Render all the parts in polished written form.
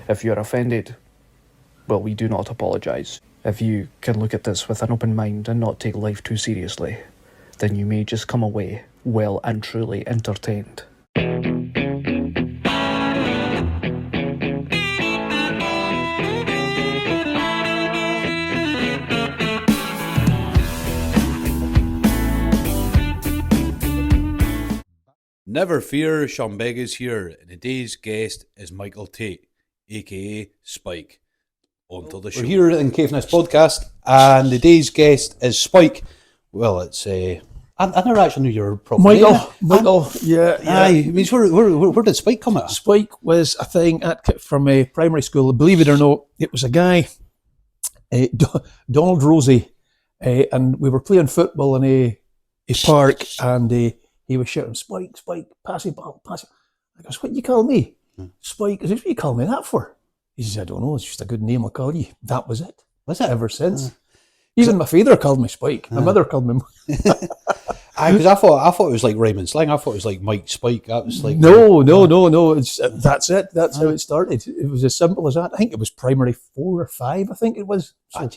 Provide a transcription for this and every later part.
If you're offended, well, we do not apologise. If you can look at this with an open mind and not take life too seriously, then you may just come away well and truly entertained. Never fear, Sean Begg is here, and today's guest is Michael Tait, aka Spike. On to the show. We're here in caithness podcast, and today's guest is Spike. Well, it's I never actually knew you were proper Michael, yeah. Aye, I mean, where did Spike come at? Spike was a thing from a primary school. Believe it or not, it was a guy, Donald Rosie, and we were playing football in a park, and he was shouting, "Spike, Spike, pass it, ball, pass it." I goes, "What do you call me?" Spike. I said, "What do you call me that for?" He says, "I don't know, it's just a good name I'll call you." That was it. Was it? Ever since. Even my father called me Spike. My mother called me... Because I thought it was like Raymond slang. I thought it was like Mike Spike. That was like... No. That's it. That's how it started. It was as simple as that. I think it was primary 4 or 5, I think it was. So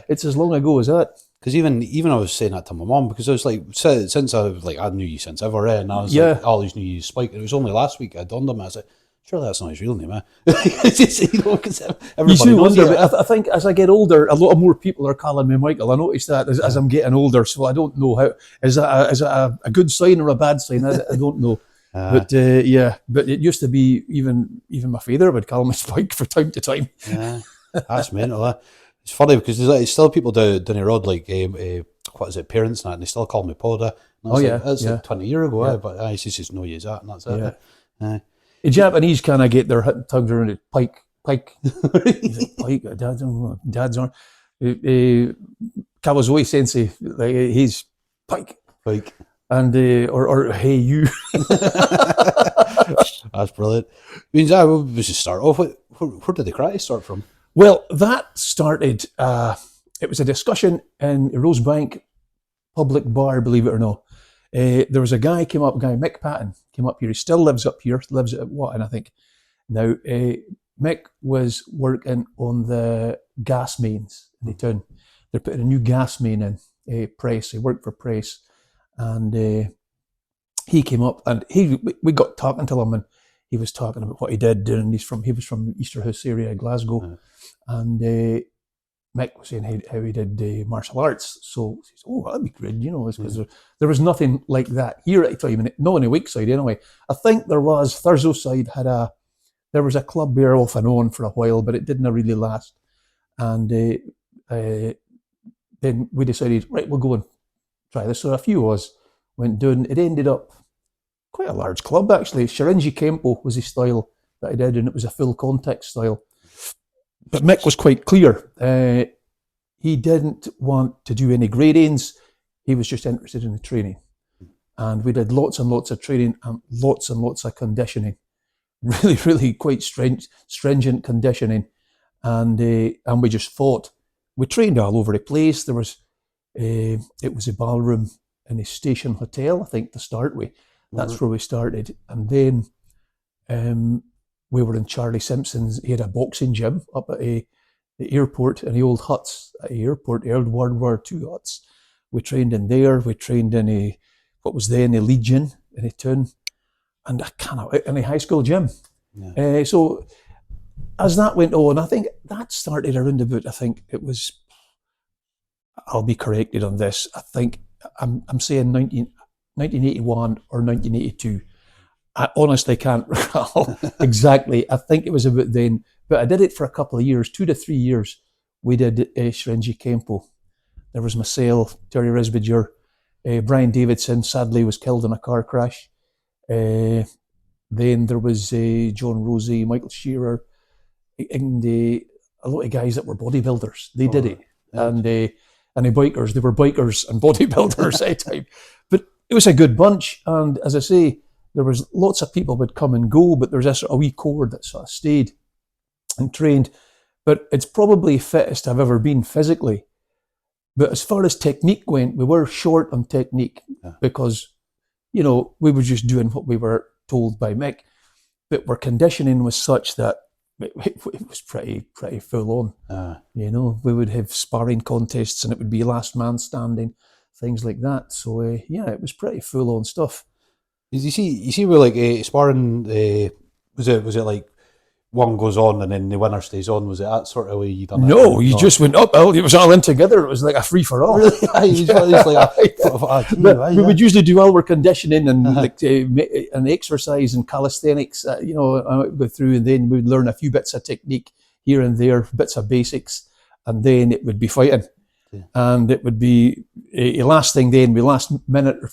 it's as long ago as that. Because even I was saying that to my mum, because I was like, since I was like, I knew you since ever, and I was like, I always knew you Spike. It was only last week I dawned on me. I was like, surely that's not his real name, eh? It's just, because everybody knows it. I think as I get older, a lot more people are calling me Michael. I noticed that as I'm getting older, so I don't know how. Is that a good sign or a bad sign? I don't know. But it used to be even my father would call me Spike from time to time. Yeah, that's mental. It's funny because there's still people down the road, like what is it, parents and that, and they still call me Poda. That's like 20 years ago, but I just know you as that, and that's it. The Japanese kind of get their tongues around it. Pike. He's like, Pike. Dad's on. Kawazoe Sensei, like, he's Pike. And or hey you. That's brilliant. Means I was to start off with. Where did the karate start from? Well, that started. It was a discussion in Rosebank Public Bar. Believe it or not. There was a guy Mick Patton, came up here. He still lives up here, lives at Watton, I think. Now, Mick was working on the gas mains in the town. They're putting a new gas main in, Price. He worked for Price. And he came up and we got talking to him, and he was talking about what he did. And he was from Easterhouse area, Glasgow. And Mick was saying how he did martial arts. So he says, "Oh, that'd be great," because there was nothing like that here at the time, not in the Wakeside anyway. I think there was, Thursdayside there was a club there off and on for a while, but it didn't really last. And then we decided, right, we'll go and try this. So a few of us went down. It ended up quite a large club, actually. Shirinji Kempo was his style that I did, and it was a full contact style. But Mick was quite clear. He didn't want to do any gradings. He was just interested in the training. And we did lots and lots of training and lots of conditioning. Really, really quite stringent conditioning. And we just fought. We trained all over the place. There was, it was a ballroom in a station hotel, I think, to start with. That's where we started. And then we were in Charlie Simpson's. He had a boxing gym up at the airport, in the old huts at the airport, the old World War II huts. We trained in there. We trained in what was then a Legion in a town, and in a high school gym. Yeah. So as that went on, I think that started around about, I think it was, I'll be corrected on this, I think I'm saying 1981 or 1982. I honestly can't recall exactly. I think it was about then, but I did it for a couple of years, 2 to 3 years. We did Shirinji Kempo. There was myself, Terry Risbidger, Brian Davidson, sadly was killed in a car crash. Then there was John Rosie, Michael Shearer, and a lot of guys that were bodybuilders. They did it. Yeah. And the bikers, they were bikers and bodybuilders at the time. But it was a good bunch. And as I say, there was lots of people would come and go, but there's a sort of wee core that sort of stayed and trained. But it's probably fittest I've ever been physically. But as far as technique went, we were short on technique because, we were just doing what we were told by Mick. But our conditioning was such that it was pretty full on. You know, we would have sparring contests, and it would be last man standing, things like that. So yeah, it was pretty full on stuff. You see, with like sparring, was it like one goes on and then the winner stays on? Was it that sort of way you done it? No, you just went up. It was all in together. It was like a free for all. Really? We would usually do all our conditioning and and exercise and calisthenics. You know, I would go through, and then we'd learn a few bits of technique here and there, bits of basics, and then it would be fighting. Yeah. And it would be a last thing. Then we last minute, or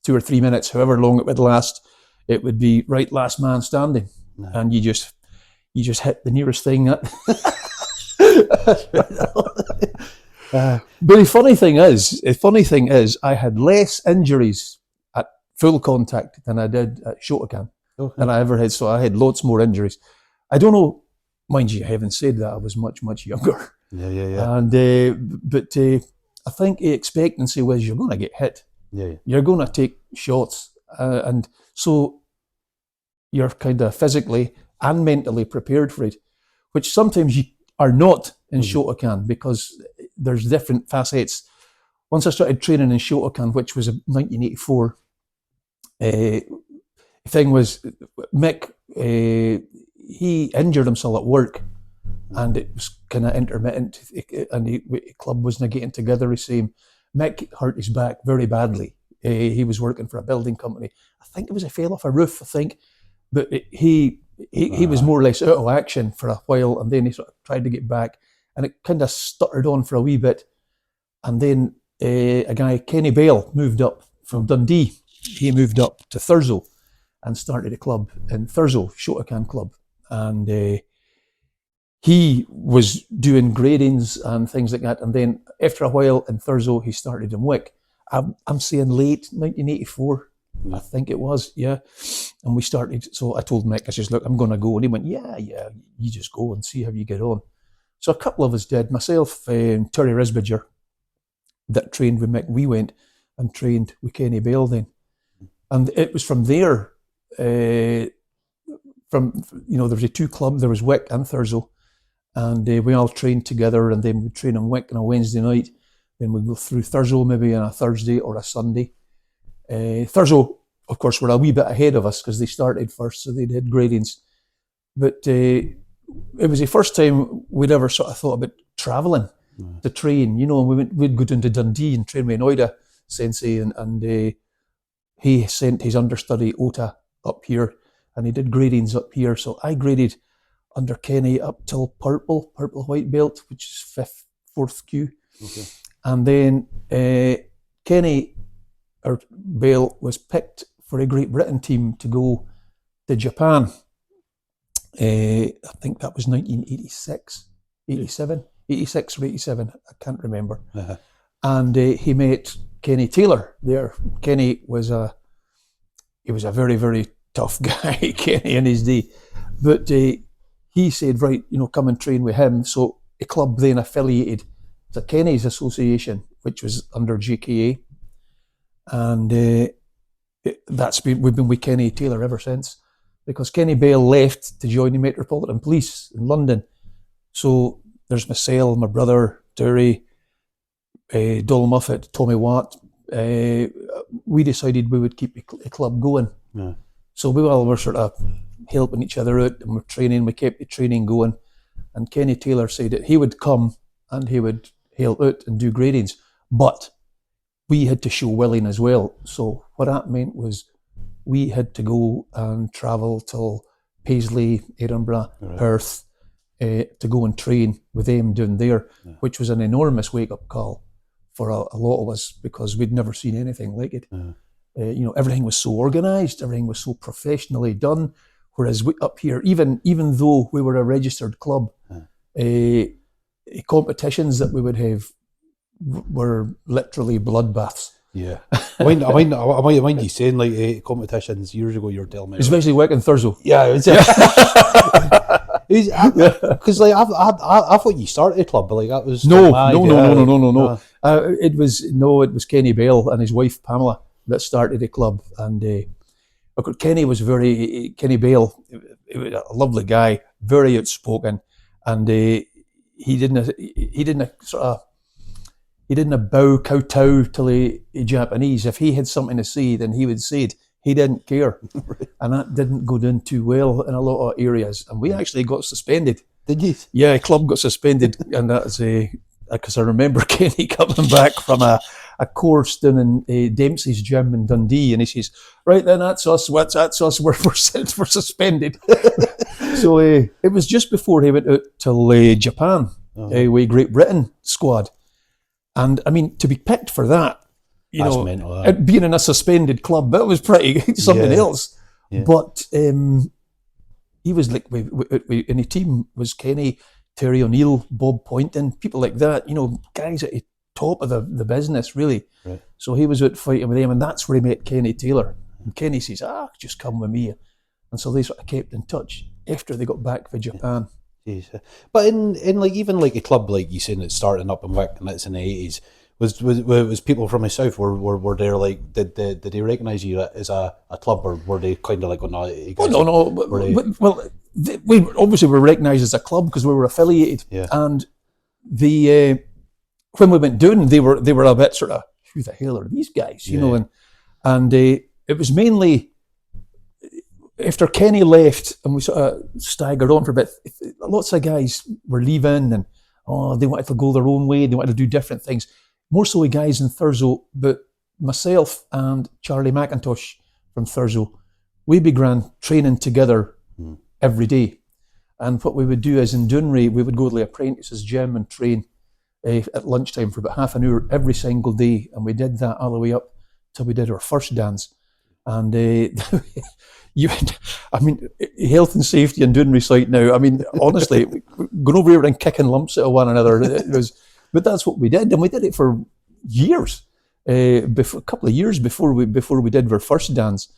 2 or 3 minutes, however long it would last. It would be right last man standing, and you just hit the nearest thing. But the funny thing is, I had less injuries at full contact than I did at Shotokan than I ever had. So I had lots more injuries. I don't know, mind you, I haven't said that. I was much younger. Yeah. And but I think the expectancy was you're going to get hit. Yeah. You're going to take shots, and so you're kind of physically and mentally prepared for it, which sometimes you are not in Shotokan, because there's different facets. Once I started training in Shotokan, which was 1984, thing was Mick, he injured himself at work, and it was kind of intermittent, and the club wasn't getting together the same. Mick hurt his back very badly. He was working for a building company. I think it was, he fell off a roof, I think, but he was more or less out of action for a while, and then he sort of tried to get back, and it kind of stuttered on for a wee bit. And then a guy, Kenny Bale, moved up from Dundee. He moved up to Thurso and started a club in Thurso, Shotokan Club. And he was doing gradings and things like that. And then after a while in Thurso, he started in Wick. I'm saying late 1984. I think it was, yeah. And we started, so I told Mick, I says, look, I'm going to go. And he went, yeah, you just go and see how you get on. So a couple of us did. Myself and Terry Risbidger, that trained with Mick, we went and trained with Kenny Bale then. And it was from there, there was a 2 clubs, there was Wick and Thurso. And we all trained together, and then we'd train in Wick on a Wednesday night. Then we'd go through Thurso maybe on a Thursday or a Sunday. Thurso, of course, were a wee bit ahead of us because they started first, so they did gradings. But it was the first time we'd ever sort of thought about travelling to train. You know, we'd go down to Dundee and train with Noida Sensei, and he sent his understudy Ota up here, and he did gradings up here. So I graded under Kenny up till purple white belt, which is 4th Q. Okay. And then Kenny, or Bale, was picked for a Great Britain team to go to Japan. I think that was 1986, 87, 86 or 87, I can't remember. Uh-huh. And he met Kenny Taylor there. Kenny was a very, very tough guy, Kenny in his day. But he said, right, come and train with him. So a club then affiliated to Kenny's association, which was under JKA. And we've been with Kenny Taylor ever since, because Kenny Bale left to join the Metropolitan Police in London. So there's myself, my brother, Terry, Dol Muffet, Tommy Watt. We decided we would keep the club going. Yeah. So we all were sort of helping each other out, and we're training. We kept the training going. And Kenny Taylor said that he would come and he would help out and do gradings, but we had to show willing as well. So what that meant was we had to go and travel till Paisley, Edinburgh, right, Perth, to go and train with them down there, which was an enormous wake-up call for a lot of us, because we'd never seen anything like it. Everything was so organised, everything was so professionally done, whereas up here, even though we were a registered club, competitions that we would have were literally bloodbaths. Yeah. I mind you saying, like, competitions years ago, you were telling me. Especially Wick and Thurso. Yeah. Because I thought you started a club, but that was... No. It was Kenny Bale and his wife Pamela that started a club. And Kenny Bale, he was a lovely guy, very outspoken, and he didn't kowtow to the Japanese. If he had something to say, then he would say it. He didn't care, and that didn't go down too well in a lot of areas. And we actually got suspended. Did you? Yeah, club got suspended, and that's because I remember Kenny coming back from a course down in Dempsey's gym in Dundee, and he says, "Right then, that's us. That's us. We're suspended." So it was just before he went out to Japan with Great Britain squad, and I mean, to be picked for that, That's mental, being in a suspended club, that was pretty something else. Yeah. But he was like, in the team was Kenny, Terry O'Neill, Bob Poynton, people like that, guys at the top of the business, really. Right. So he was out fighting with them, and that's where he met Kenny Taylor. And Kenny says, just come with me. And so they sort of kept in touch after they got back from Japan. Jeez. But in like even like a club like you saying it's starting up in Wick and it's in the 80s, was people from the south were there like did they recognise you as a club, or were they kind of like, oh no, you guys we obviously were recognised as a club because we were affiliated, and the when we went down, they were a bit sort of, who the hell are these guys, and it was mainly after Kenny left and we sort of staggered on for a bit. Lots of guys were leaving and they wanted to go their own way, they wanted to do different things. More so with guys in Thurso, but myself and Charlie McIntosh from Thurso, we began training together every day. And what we would do is in Dounreay, we would go to the apprentices' gym and train at lunchtime for about half an hour every single day. And we did that all the way up till we did our first dance. And health and safety in Dounreay site now, I mean, honestly, going over here and kicking lumps at one another, but that's what we did, and we did it for years, a couple of years before we did our first dance.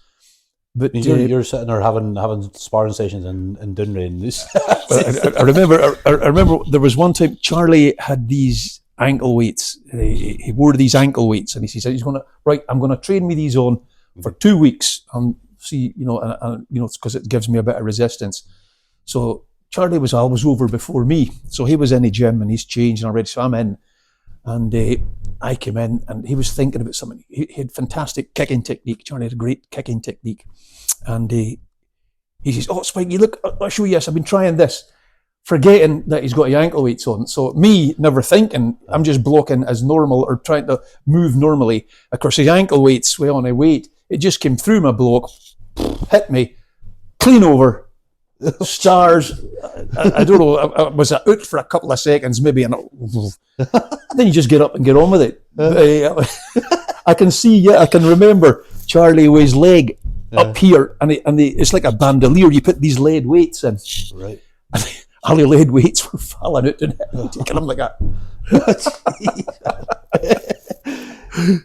But you're sitting there having sparring sessions in Dounreay and this. I remember there was one time Charlie had these ankle weights. He wore these ankle weights, and he said I'm going to train me these on for 2 weeks and see, because it gives me a bit of resistance. So Charlie was always over before me, so he was in the gym and he's changed already. So I'm in, and I came in, and he was thinking about something. He had fantastic kicking technique. Charlie had a great kicking technique, and he says, "Oh, Spike, you look. I'll show you this. I've been trying this," forgetting that he's got the ankle weights on. So me never thinking, I'm just blocking as normal or trying to move normally. Of course, his ankle weights were on a weight. It just came through my block, hit me, clean over. Stars. I don't know. I was out for a couple of seconds, maybe, and then you just get up and get on with it. I can see, I can remember Charlie with his leg up here, and it's like a bandolier. You put these lead weights in, right? And all the lead weights were falling out and taking them like that.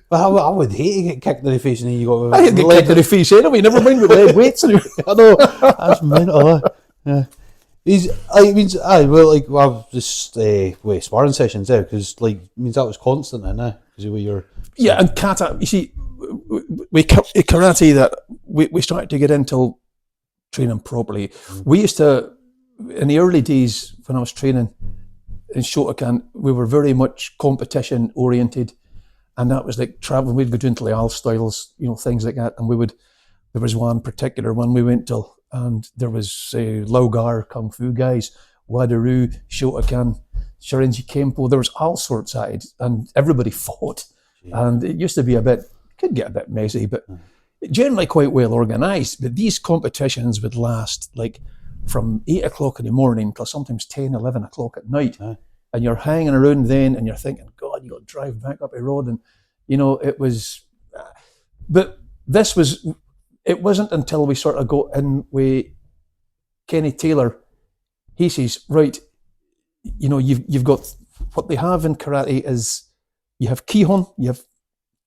But I would hate to get kicked in the face, and then you got. I get kicked in the face anyway. Never mind with lead weights. Anyway. I know, that's mental. Yeah, with sparring sessions there, because means that was constant, because you were your. Yeah, and kata. You see, we karate that we started to get into training properly. We used to, in the early days when I was training in Shotokan, we were very much competition oriented. And that was like traveling. We'd go into the Al styles, things like that. And there was one particular one we went to, and there was Laugar Kung Fu guys, Wadaru, Shotokan, Shirinji Kempo. There was all sorts at it, and everybody fought. Yeah. And it used to be could get a bit messy, but generally quite well organised. But these competitions would last like from 8 o'clock in the morning till sometimes 10, 11 o'clock at night. And you're hanging around then, and you're thinking, God, you got to drive back up the road, and it was. But it wasn't until we sort of got in with Kenny Taylor. He says, right, you've got what they have in karate is you have kihon, you have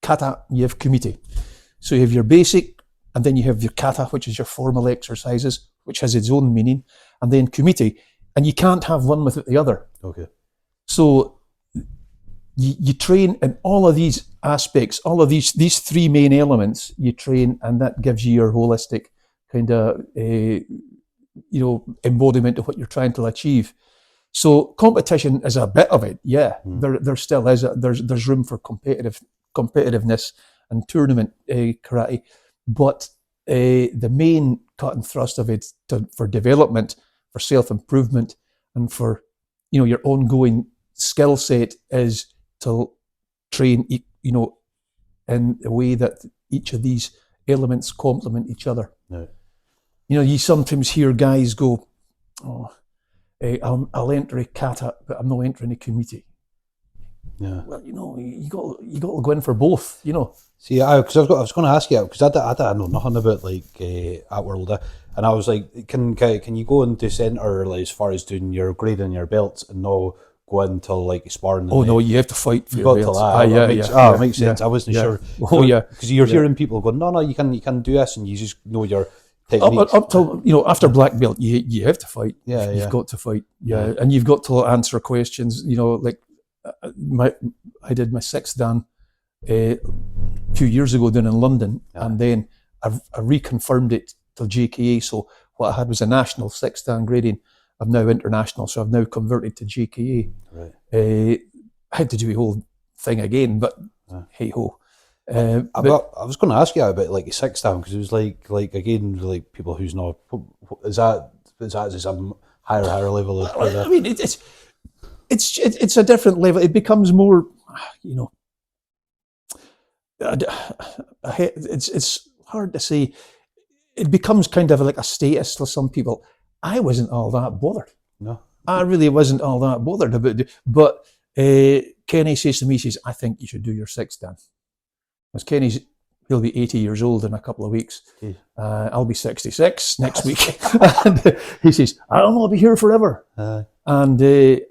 kata, you have kumite. So you have your basic, and then you have your kata, which is your formal exercises, which has its own meaning, and then kumite, and you can't have one without the other. Okay. So you train in all of these aspects, all of these three main elements you train, and that gives you your holistic kind of embodiment of what you're trying to achieve. So competition is a bit of it, yeah. There still is. There's room for competitiveness and tournament karate, but the main cut and thrust of it for development, for self-improvement, and for your ongoing skill set is to train in a way that each of these elements complement each other. No. You sometimes hear guys go, "Oh, I'll enter a kata, but I'm not entering a kumite." Yeah. Well, you got to go in for both. See, because I was going to ask you, because I know nothing about that world, and I was like, can you go into centre as far as doing your grading your belts and not go into sparring? Oh no, you have to fight for you your got belts. to that. It makes sense. Yeah, I wasn't yeah. sure. Oh yeah, because you're hearing people go, no, you can do this, and you just know your techniques. Up till after black belt, you have to fight. You've got to fight. Yeah, and you've got to answer questions. I did my 6th dan 2 years ago down in London, and then I reconfirmed it till JKA. So what I had was a national 6th dan grading. I'm now international, so I've now converted to JKA. Right. I had to do the whole thing again, but hey ho. I was going to ask you about the 6th dan, because it was again people who's not, is that just a higher level of I mean, it's a different level. It becomes more, it's hard to say. It becomes kind of like a status to some people. I wasn't all that bothered. No, I really wasn't all that bothered about it. But Kenny says to me, he says, "I think you should do your 6th dan." Because he'll be 80 years old in a couple of weeks. I'll be 66 next week. And he says, "I don't know, I'll be here forever." And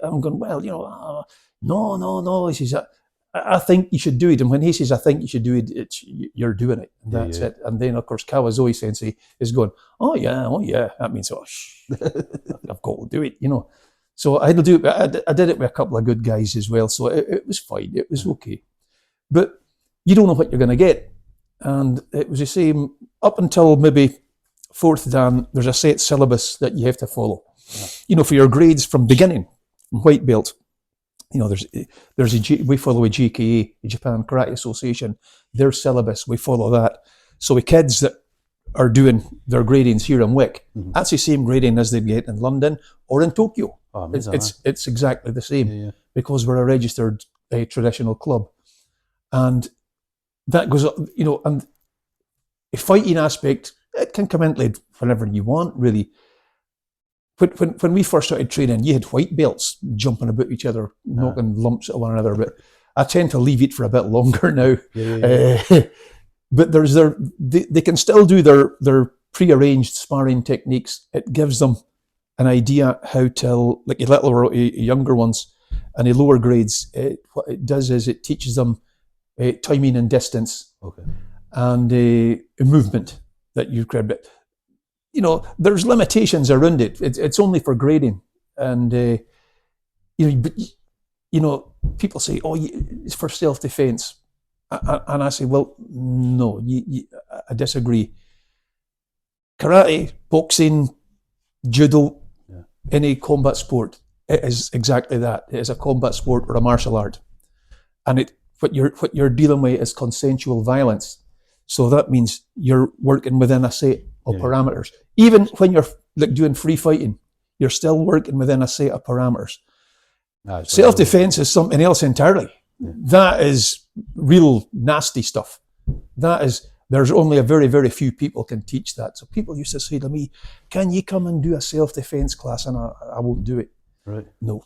I'm going, "Well, no. He says, I think you should do it." And when he says, "I think you should do it," you're doing it. And that's it. And then, of course, Kawazoe Sensei is going, oh yeah. That means, I've got to do it, So I had to do it. But I did it with a couple of good guys as well. So it was fine. It was okay. But you don't know what you're going to get. And it was the same up until maybe 4th dan. There's a set syllabus that you have to follow. For your grades from beginning, from white belt. We follow a JKA, the Japan Karate Association, their syllabus. We follow that. So the kids that are doing their gradings here in Wick, that's the same grading as they get in London or in Tokyo. Oh, it's exactly the same because we're a registered traditional club. And that goes, and the fighting aspect, it can come in whenever you want, really. When we first started training, you had white belts jumping about each other, knocking lumps at one another. But I tend to leave it for a bit longer now. But they can still do their prearranged sparring techniques. It gives them an idea how to, like the little or younger ones and the lower grades. What it does is it teaches them timing and distance, and movement that you grabbed it. There's limitations around it. It's only for grading, and people say, "Oh, it's for self-defense," and I say, "Well, no, I disagree. Karate, boxing, judo, any combat sport, it is exactly that. It is a combat sport or a martial art, and what you're dealing with is consensual violence. So that means you're working within a set of parameters. Even when you're doing free fighting, you're still working within a set of parameters. Self-defense is something else entirely. That is real nasty stuff. There's only a very, very few people can teach that. So people used to say to me, "Can you come and do a self-defense class?" And I won't do it. Right. No.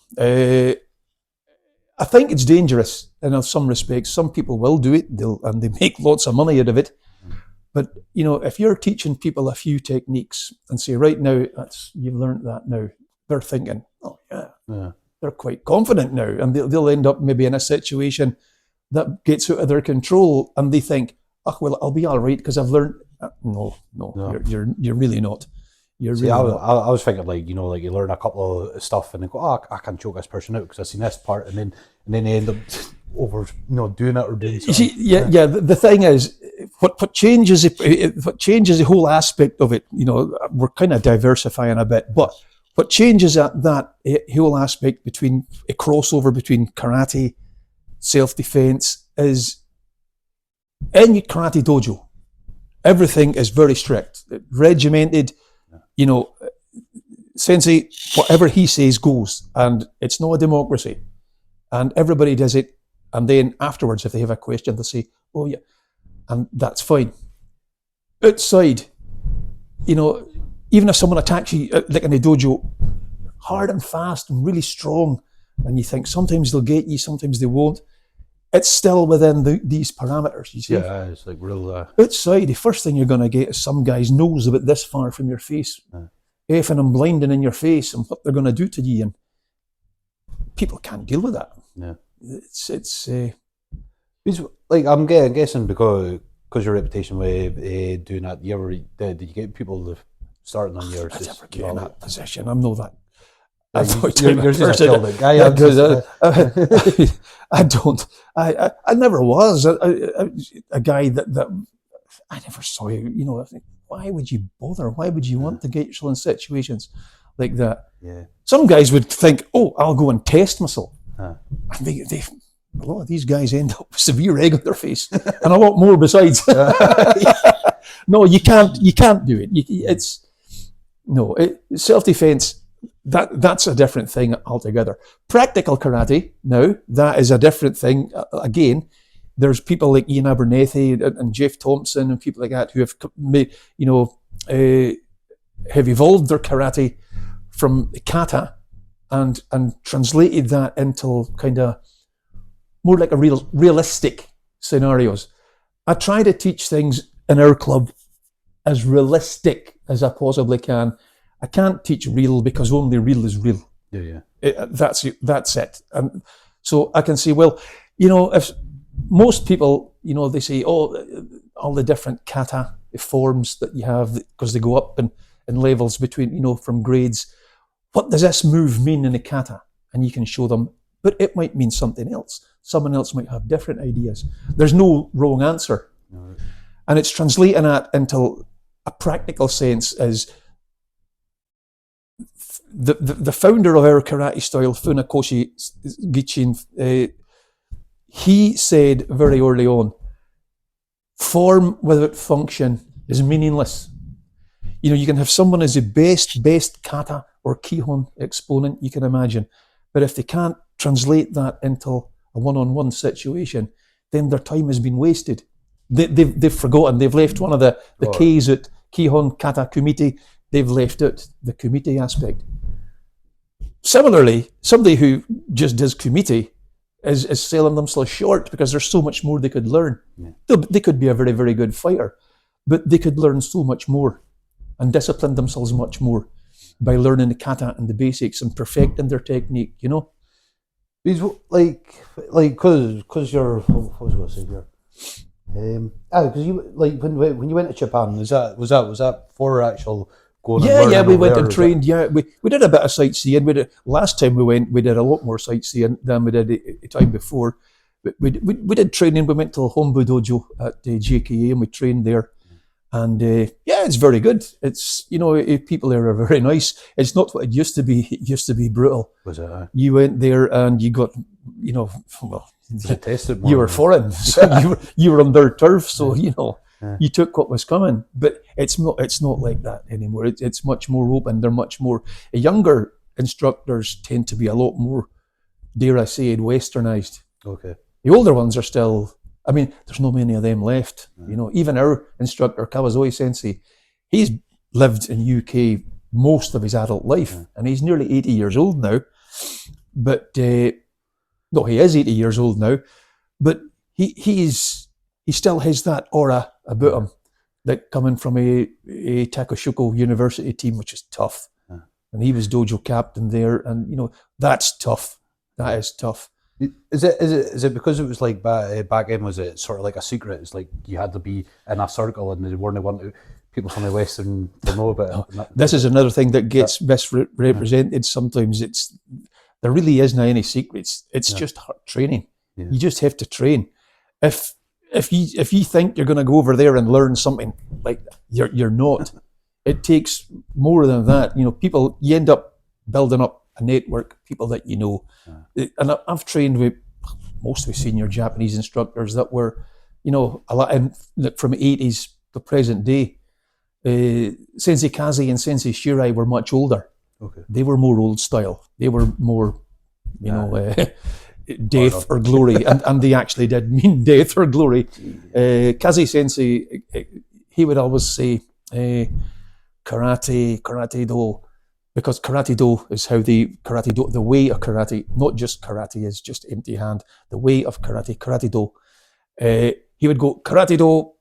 I think it's dangerous in some respects. Some people will do it, and they make lots of money out of it. But if you're teaching people a few techniques and say, right now, you've learned that now, they're thinking, oh yeah. They're quite confident now, and they'll end up maybe in a situation that gets out of their control, and they think, "Oh well, I'll be all right because I've learned." No. You're really not. I was thinking you learn a couple of stuff and then go, "Oh, I can choke this person out because I've seen this part," and then they end up over doing it or doing something. You see, the thing is, what changes the whole aspect of it, we're kind of diversifying a bit, but what changes that whole aspect between a crossover between karate, self-defense is in your karate dojo, everything is very strict, regimented, sensei, whatever he says goes, and it's not a democracy, and everybody does it, and then afterwards if they have a question they say, oh yeah, and that's fine. Outside, even if someone attacks you, like in a dojo, hard and fast and really strong, and you think sometimes they'll get you, sometimes they won't, it's still within these parameters, you see. Yeah, it's like real... Outside, the first thing you're going to get is some guy's nose about this far from your face, effing and blinding in your face, and what they're going to do to you, and people can't deal with that. Yeah. It's like, I'm guessing because your reputation with doing that, did you get people starting on yours? I never get in that position. I'm not that. You're just a killed guy. I don't. I never was a guy that I never saw you. I think, why would you bother? Why would you want to get yourself in situations like that? Yeah. Some guys would think, oh, I'll go and test myself. And a lot of these guys end up with severe egg on their face and a lot more besides. No, you can't do it. Self-defense. That's a different thing altogether. Practical karate, now, that is a different thing. Again, there's people like Ian Abernethy and Jeff Thompson and people like that who have made, have evolved their karate from kata and translated that into kind of more like a realistic scenarios. I try to teach things in our club as realistic as I possibly can. I can't teach real because only real is real. Yeah. That's it. And so I can say, well, if most people, they say, oh, all the different kata forms that you have, because they go up in levels between, from grades. What does this move mean in a kata? And you can show them, but it might mean something else. Someone else might have different ideas. There's no wrong answer. No. And it's translating that into a practical sense as the founder of our karate style, Funakoshi Gichin, he said very early on, form without function is meaningless. You can have someone as the best kata or kihon exponent you can imagine, but if they can't translate that into a one-on-one situation, then their time has been wasted. They've forgotten. They've left one of the K's at kihon, kata, kumite. They've left out the kumite aspect. Similarly, somebody who just does kumite is selling themselves short because there's so much more they could learn. Yeah. They could be a very, very good fighter, but they could learn so much more and discipline themselves much more by learning the kata and the basics and perfecting their technique, Because because you're, what was I going to say here? Because you, like, when you went to Japan, was that for actual going? Yeah, we went and trained. Yeah, we did a bit of sightseeing. Last time we went, we did a lot more sightseeing than we did the time before. We did training. We went to the Hombu Dojo at JKA and we trained there. And it's very good. It's, people there are very nice. It's not what it used to be. It used to be brutal. Was it? You went there and you got, tested more, you were foreign, so you were on their turf. So you took what was coming. But it's not like that anymore. It's much more open. They're much more. Younger instructors tend to be a lot more, dare I say it, westernized. Okay. The older ones are still. I mean, there's not many of them left. Even our instructor, Kawazoe Sensei, he's lived in UK most of his adult life, and he's nearly 80 years old now. But he is 80 years old now. But he still has that aura about him, that coming from a Takashuko University team, which is tough. And he was dojo captain there, and that's tough. That is tough. Is it because it was like back then? Was it sort of like a secret? It's like you had to be in a circle, and they weren't wanting people from the Western to know about it. This is another thing that gets misrepresented. Sometimes there really isn't any secrets. It's just hard training. Yeah. You just have to train. If if you think you're going to go over there and learn something, like you're not. It takes more than that. People, you end up building up a network, people that you know. And I've trained with mostly senior Japanese instructors that were, a lot from the 80s to present day. Sensei Kazi and Sensei Shirai were much older. Okay. They were more old style. They were more, death or glory, and they actually did mean death or glory. Kazi Sensei, he would always say, karate do, because karate do is how the way of karate, not just karate is just empty hand, the way of karate do. He would go, karate do,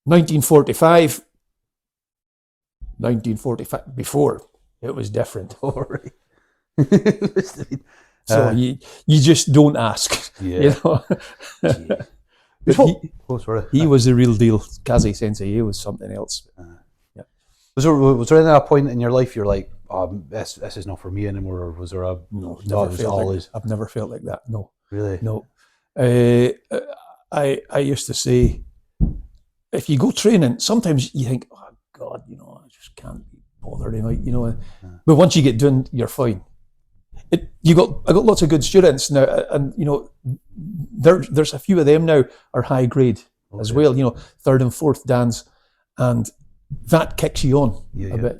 1945, before, it was different. So you just don't ask, But he was the real deal. Kazi Sensei, he was something else. Was there any point in your life you're like, this is not for me anymore, or was there a... No, I've never felt like that, no. Really? No. I used to say, if you go training, sometimes you think, oh God, I just can't be bothered tonight, But once you get done, you're fine. I got lots of good students now, and there's a few of them now are high grade as well, third and fourth dans, and that kicks you on a bit,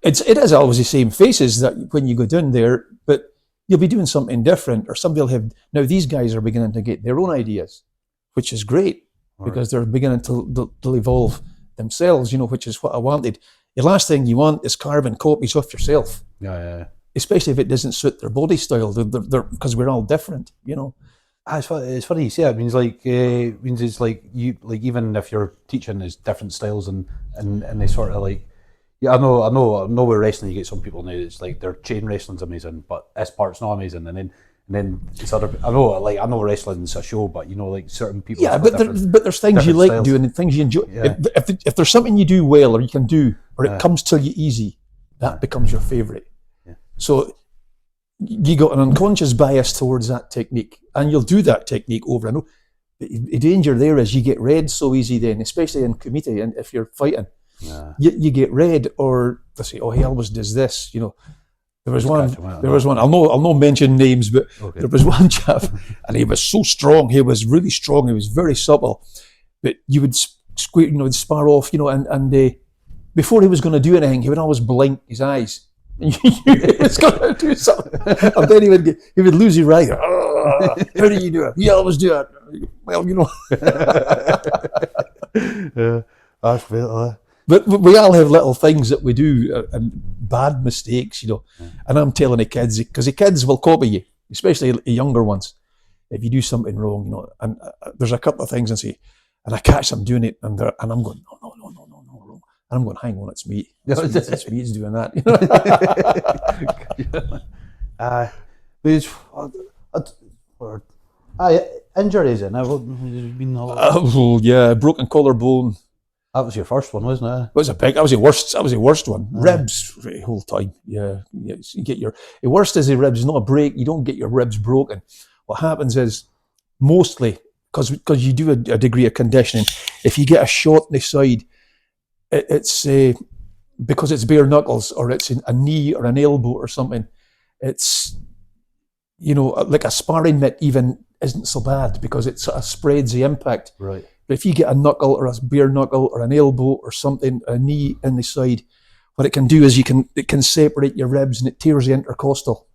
It is always the same faces that when you go down there, but you'll be doing something different, or somebody will have. Now these guys are beginning to get their own ideas, which is great, because they're beginning to evolve themselves, which is what I wanted. The last thing you want is carving copies of yourself. Yeah. Especially if it doesn't suit their body style, because we're all different, It's funny you say it. It means it's like you, like, even if you're teaching is different styles and they sort of like, I know with wrestling you get some people now it's like their chain wrestling's amazing, but this part's not amazing, and then it's other. I know wrestling's a show, but like certain people. Yeah, but there's things you like styles. Doing and things you enjoy. Yeah. If there's something you do well or you can do, or it comes to you easy, that becomes your favourite. So you got an unconscious bias towards that technique, and you'll do that technique over and over. The danger there is you get read so easy then, especially in kumite, and if you're fighting, you get read, or they say, oh, he always does this. There was one. I'll not mention names, but there was one chap, and he was so strong. He was really strong. He was very supple, but you would spar off, and before he was going to do anything, he would always blink his eyes. It's going to do something, and then he would lose his right. Oh, how do you do it? You always do it. Well, Yeah, that's real. But we all have little things that we do, and bad mistakes, And I'm telling the kids, because the kids will copy you, especially the younger ones. If you do something wrong, and there's a couple of things and I catch them doing it, and I'm going, no, wrong. And I'm going, hang on, it's me. It's me. It's doing that. Injuries, and I've been broken collarbone. That was your first one, wasn't it? That was the worst. That was the worst one. Ribs the whole time. Yeah. You get the worst is the ribs. Not a break. You don't get your ribs broken. What happens is mostly because you do a degree of conditioning. If you get a shot in the side, it's because it's bare knuckles, or it's a knee or an elbow or something. It's like a sparring mitt even isn't so bad, because it sort of spreads the impact. Right. But if you get a knuckle or a bare knuckle or an elbow or something, a knee in the side, what it can do is it can separate your ribs, and it tears the intercostal.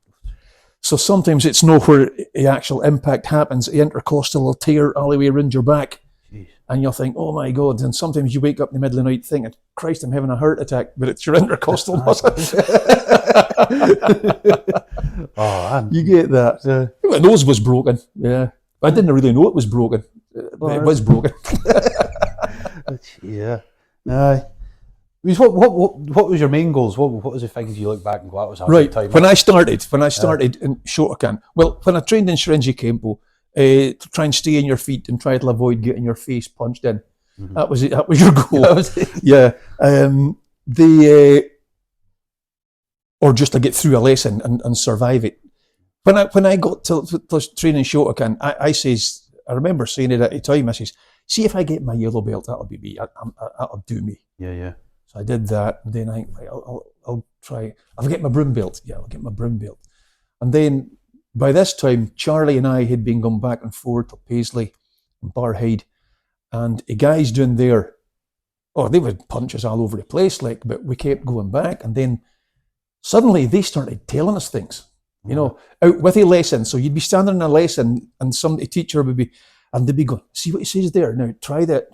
So sometimes it's not where the actual impact happens. The intercostal will tear all the way around your back. Jeez. And you'll think, oh my God. And sometimes you wake up in the middle of the night thinking, Christ, I'm having a heart attack, but it's your intercostal muscle. You get that. My nose was broken. Yeah. I didn't really know it was broken. But it was broken. Yeah. What was your main goals? What was the things you look back and go, that was right time? When I started in Shotokan, well, when I trained in Shirenji Kempo, to try and stay on your feet and try to avoid getting your face punched in. Mm-hmm. That was it. That was your goal. That was it. Yeah. Or just to get through a lesson and survive it. When I got to training Shotokan, I says, I remember saying it at the time. I says, see if I get my yellow belt, that'll be me. That'll do me. Yeah. So I did that. And then I think, I'll try. I'll get my broom belt. Yeah, I'll get my broom belt. And then by this time, Charlie and I had been going back and forth to Paisley and Barhide. And the guys doing there, they would punch us all over the place, like, but we kept going back. And then suddenly they started telling us things, out with a lesson. So you'd be standing in a lesson and the teacher would be, and they'd be going, see what he says there, now try that,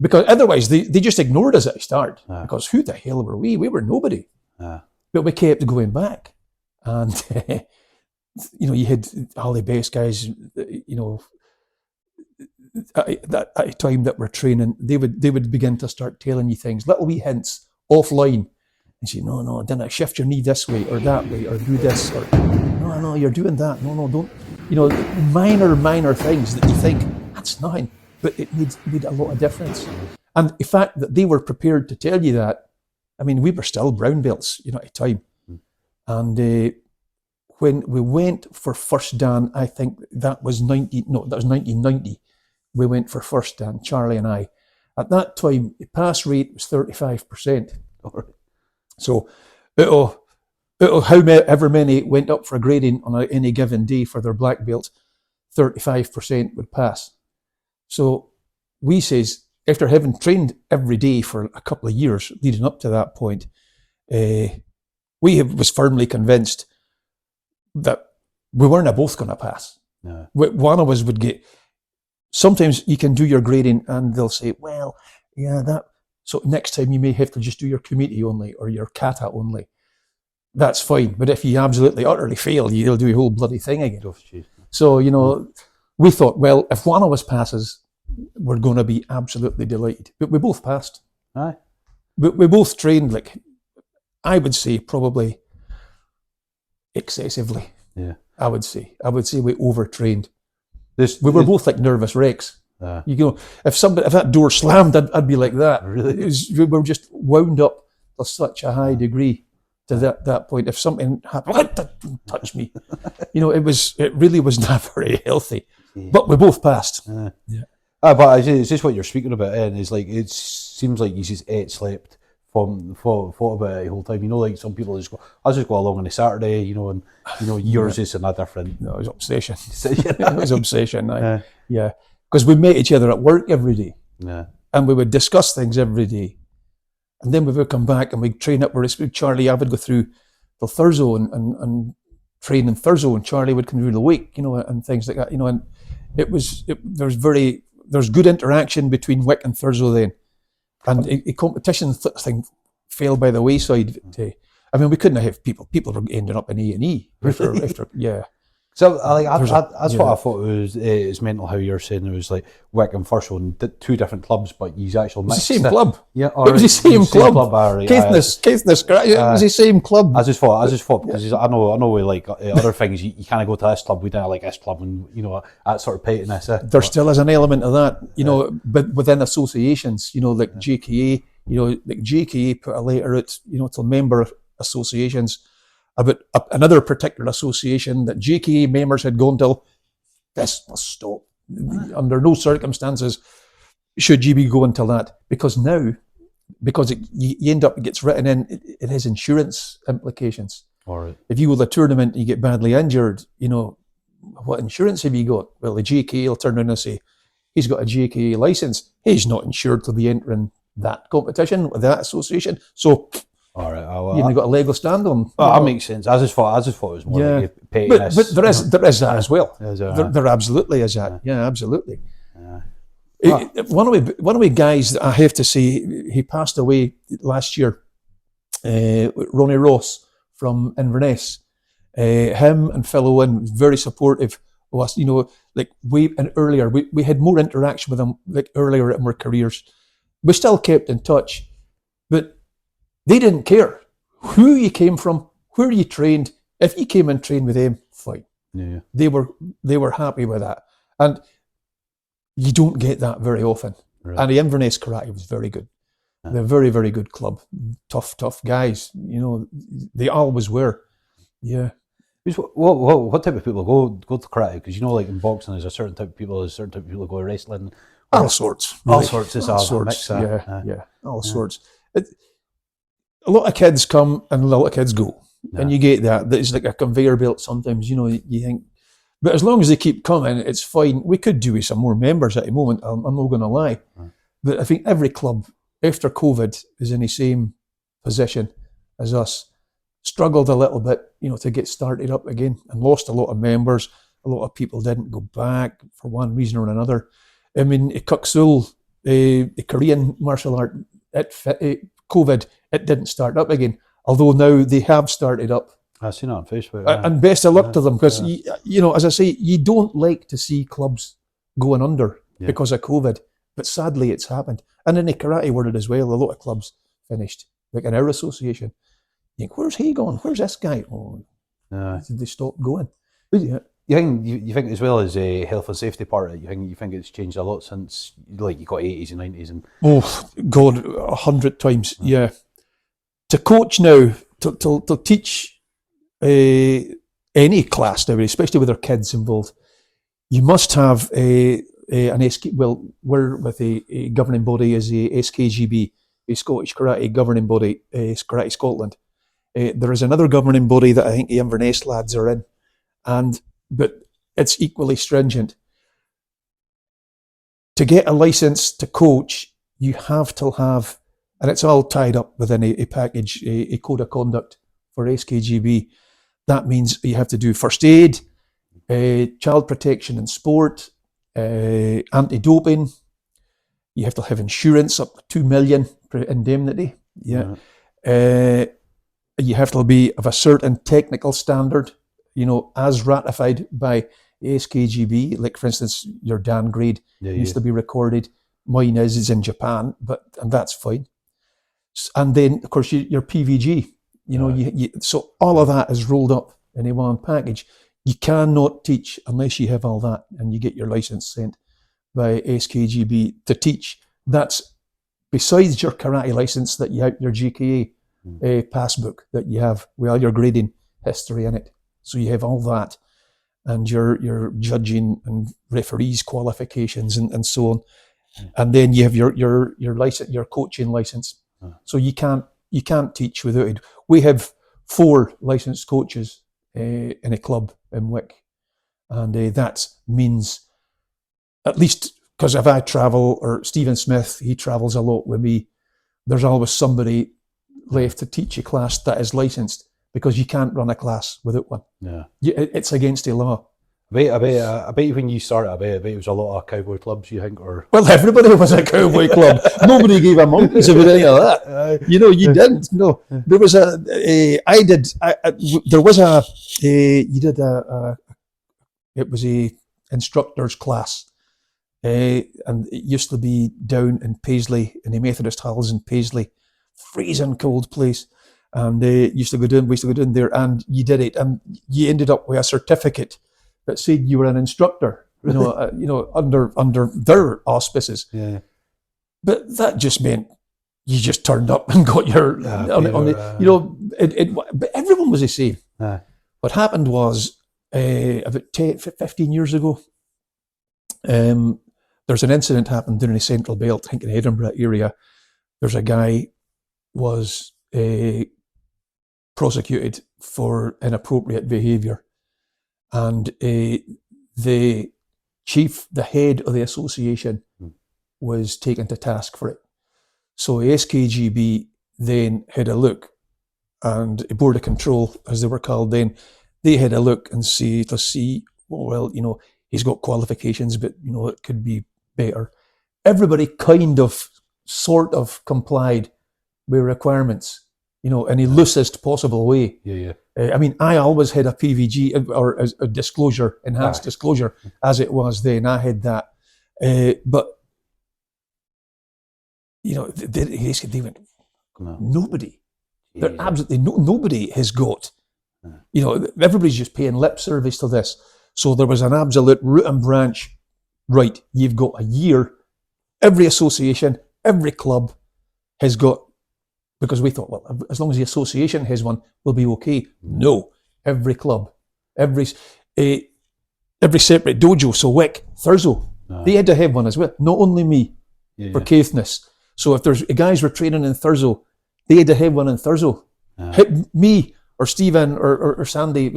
because otherwise they just ignored us at the start. Because who the hell were we? We were nobody. But we kept going back. And, you had all the best guys, at a time that we're training, they would begin to start telling you things, little wee hints offline, and say, no, don't shift your knee this way or that way, or do this, or no, you're doing that, no, don't, minor things that you think that's nothing, but it made a lot of difference. And the fact that they were prepared to tell you that, I mean, we were still brown belts, at the time, and when we went for first Dan, I think that was 1990. We went for first Dan, Charlie and I. At that time, the pass rate was 35%. So, however many went up for grading on any given day for their black belt, 35% would pass. So we says, after having trained every day for a couple of years leading up to that point, was firmly convinced that we weren't both going to pass. No. One of us would get. Sometimes you can do your grading and they'll say, well, yeah, so next time you may have to just do your committee only or your kata only. That's fine. But if you absolutely, utterly fail, you'll do a whole bloody thing again. So, we thought, well, if one of us passes, we're going to be absolutely delighted. But we both passed. Aye. But we both trained, like, I would say probably excessively. Yeah. I would say we overtrained. We were both like nervous wrecks. If that door slammed, I'd be like that. Really? We were just wound up to such a high degree to that point. If something happened, don't touch me. It really was not very healthy. Yeah. But we both passed. Yeah. But it's just what you're speaking about, and it's like it seems like you just ate, slept, thought about it the whole time. Like some people I'll just go along on a Saturday, and yours is not different. No, it was obsession. It was obsession. Yeah, because we met each other at work every day. Yeah, and we would discuss things every day, and then we would come back and we'd train up with Charlie. I would go through the Thurso and train in Thurso, and Charlie would come through the week, and things like that, and there's good interaction between Wick and Thurso then. And a competition thing fell by the wayside. I mean, we couldn't have people were ending up in A&E after yeah. So that's what I thought it's mental how you're saying it was like Wick and Thurso and two different clubs, but you actually mixed it was the same club. Yeah, it was the same club. Caithness, it was the same club. I just thought because I know with like other things you kind of go to this club, we don't like this club, and that sort of pettiness. There still is an element of that, but within associations, like JKA, like JKA put a letter out, to member associations about another particular association that JKA members had gone to. This must stop. Under no circumstances should you be going to that, because now, you end up, it gets written in, it has insurance implications. All right. If you go to a tournament and you get badly injured, what insurance have you got? Well, the JKA will turn around and say, he's got a JKA license. He's not insured to be entering that competition with that association. So, all right, you've got a leg to stand on. That makes sense. I just thought it was more like a pettiness. But there is that as well. There absolutely is that. Yeah, absolutely. One of the guys that I have to say, he passed away last year, Ronnie Ross from Inverness. Him and Phil Owen, very supportive of us. Like earlier, we had more interaction with them like earlier in our careers. We still kept in touch, but they didn't care who you came from, where you trained. If you came and trained with them, fine. Yeah. They were happy with that, and you don't get that very often. Right. And the Inverness Karate was very good. Yeah. They're a very, very good club. Tough guys. They always were. Yeah. What type of people go to karate? Because you know, like in boxing, there's a certain type of people, there's a certain type of people who go wrestling. All sorts. All Really. sorts. It's All a sorts. mix. Yeah. All sorts. A lot of kids come and a lot of kids go. And you get that. It's like a conveyor belt sometimes, you think. But as long as they keep coming, it's fine. We could do with some more members at the moment, I'm not going to lie. But I think every club, after COVID, is in the same position as us. Struggled a little bit, to get started up again and lost a lot of members. A lot of people didn't go back for one reason or another. I mean, Kuksul, the Korean martial art, COVID, it didn't start up again. Although now they have started up. I've seen it on Facebook. And best of luck to them, because, as I say, you don't like to see clubs going under because of COVID. But sadly, it's happened. And in the karate world as well, a lot of clubs finished. Like in our association. You think, where's he going? Where's this guy? Oh, they stopped going. You think as well as a health and safety part of it, you think it's changed a lot since, like, you got 80s and 90s and... Oh, God, 100 times, yeah. To coach now, to teach any class now, especially with their kids involved, you must have an SK... Well, we're with a governing body as a SKGB, a Scottish Karate governing body, Karate Scotland. There is another governing body that I think the Inverness lads are in, but it's equally stringent. To get a license to coach, you have to have, and it's all tied up within a package, a code of conduct for SKGB. That means you have to do first aid, child protection in sport, anti-doping. You have to have insurance up to 2 million for indemnity. You have to be of a certain technical standard, as ratified by SKGB. Like, for instance, your Dan grade needs to be recorded. Mine is in Japan, and that's fine. And then, of course, your PVG. So all of that is rolled up in a one package. You cannot teach unless you have all that, and you get your license sent by SKGB to teach. That's besides your karate license that you have, your GKA passbook that you have with all your grading history in it. So you have all that, and your judging and referees qualifications and so on. And then you have your license, your coaching license. So you can't teach without it. We have 4 licensed coaches in a club in Wick, and that means, at least because if I travel, or Stephen Smith, he travels a lot with me, there's always somebody left to teach a class that is licensed, because you can't run a class without one. It's against the law. I bet you when you started, I bet it was a lot of cowboy clubs, you think, or... Well, everybody was a cowboy club. Nobody gave a monkeys about any of that. You didn't. No, there was it was a instructor's class. And it used to be down in Paisley, in the Methodist Halls in Paisley, freezing cold place. And we used to go down there, and you did it, and you ended up with a certificate that said you were an instructor, under their auspices. Yeah. But that just meant you just turned up and got your, but everyone was the same. What happened was, about 15 years ago, there's an incident happened during the Central Belt, I think in the Edinburgh area. There's a guy was prosecuted for inappropriate behaviour, and the head of the association was taken to task for it. So SKGB then had a look, and a board of control, as they were called then, they had a look and see, he's got qualifications, but it could be better. Everybody sort of complied with requirements, in the loosest possible way. I mean, I always had a PVG, or a disclosure, enhanced disclosure, as it was then. I had that, but they went, nobody. There absolutely nobody has got. Everybody's just paying lip service to this. So there was an absolute root and branch. Right, you've got a year. Every association, every club has got, because we thought, well, as long as the association has one, we'll be okay. No, every club every separate dojo. So Wick, Thurso, they had to have one as well. Not only me for caithness. So if there's guys were training in Thurso, they had to have one in Thurso. Me or Stephen or Sandy,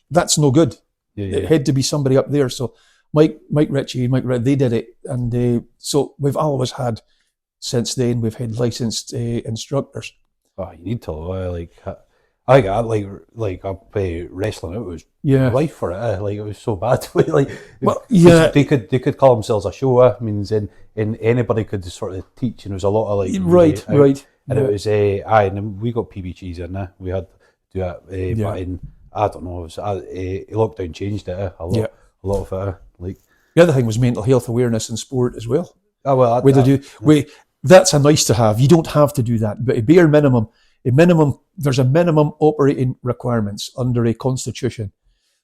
that's no good. It had to be somebody up there. So Mike Ritchie, they did it, and so we've always had. Since then, we've had licensed instructors. Oh, you need to I got like up wrestling. It was life for it. Like it was so bad. They could call themselves a show. I mean, and anybody could sort of teach, and there was a lot of right. And it was and then we got PB cheese in there. We had to do it, but in I don't know. It was lockdown changed it a lot of it. Like the other thing was mental health awareness in sport as well. Oh well, that's a nice to have. You don't have to do that, but a bare minimum. There's a minimum operating requirements under a constitution,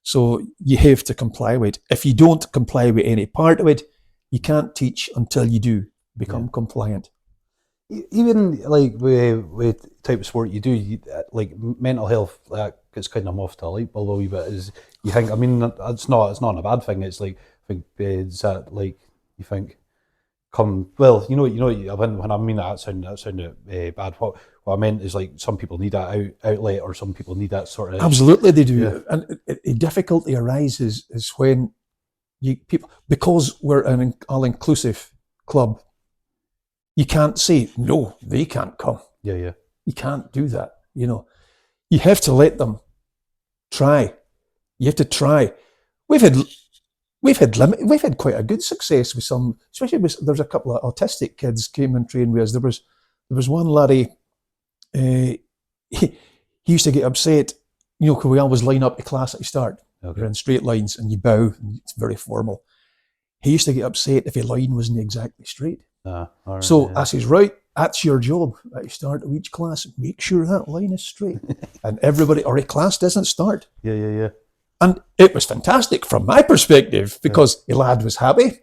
so you have to comply with it. If you don't comply with any part of it, you can't teach until you do become compliant. Even like with type of sport you do, like mental health, it's kind of off to a light bulb a wee bit. Is you think? I mean, it's not a bad thing. It's like I think is that like you think. When I mean that sounded bad. What I meant is like some people need that outlet, or some people need that sort of. Absolutely, they do. And a difficulty arises is when people, because we're an all-inclusive club, you can't say no. They can't come. Yeah. You can't do that. You have to let them try. You have to try. We've had quite a good success with some, especially there's a couple of autistic kids came and trained with us. There was one laddie, he used to get upset, because we always line up the class at the start. You're in straight lines and you bow, and it's very formal. He used to get upset if a line wasn't exactly straight. I says, right, that's your job at the start of each class. Make sure that line is straight. And everybody, or a class doesn't start. Yeah. And it was fantastic from my perspective because the lad was happy.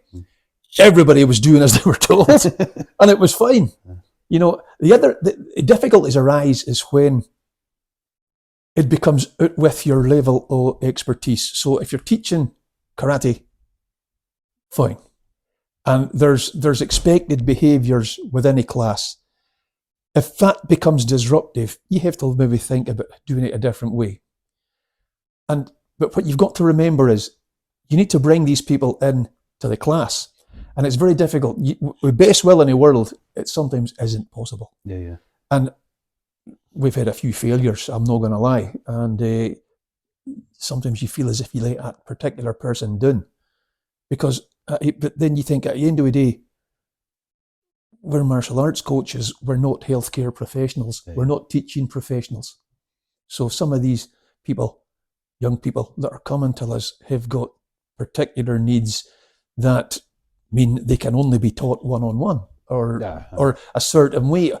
Everybody was doing as they were told, and it was fine. The difficulties arise is when it becomes out with your level of expertise. So if you're teaching karate, fine, and there's expected behaviours within a class. If that becomes disruptive, you have to maybe think about doing it a different way. But what you've got to remember is you need to bring these people in to the class. And it's very difficult. With best will in the world, it sometimes isn't possible. Yeah. And we've had a few failures, I'm not going to lie. And sometimes you feel as if you let that particular person down. But then you think at the end of the day, we're martial arts coaches, we're not healthcare professionals, we're not teaching professionals. So some of these people, young people that are coming to us have got particular needs that mean they can only be taught one-on-one or a certain way.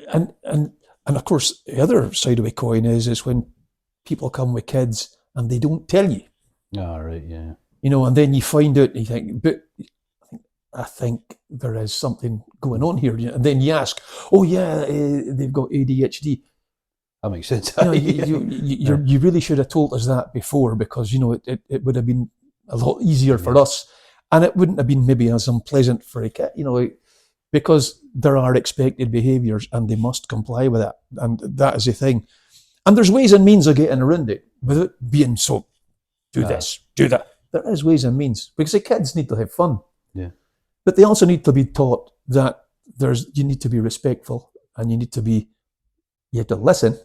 And of course, the other side of the coin is when people come with kids and they don't tell you. Oh, right, yeah. And then you find out and you think, but I think there is something going on here. And then you ask, they've got ADHD. That makes sense. You really should have told us that before, because it would have been a lot easier for us, and it wouldn't have been maybe as unpleasant for a kid, because there are expected behaviours and they must comply with that, and that is the thing. And there's ways and means of getting around it without being so this, do that. There is ways and means, because the kids need to have fun. Yeah. But they also need to be taught that you need to be respectful, and you have to listen.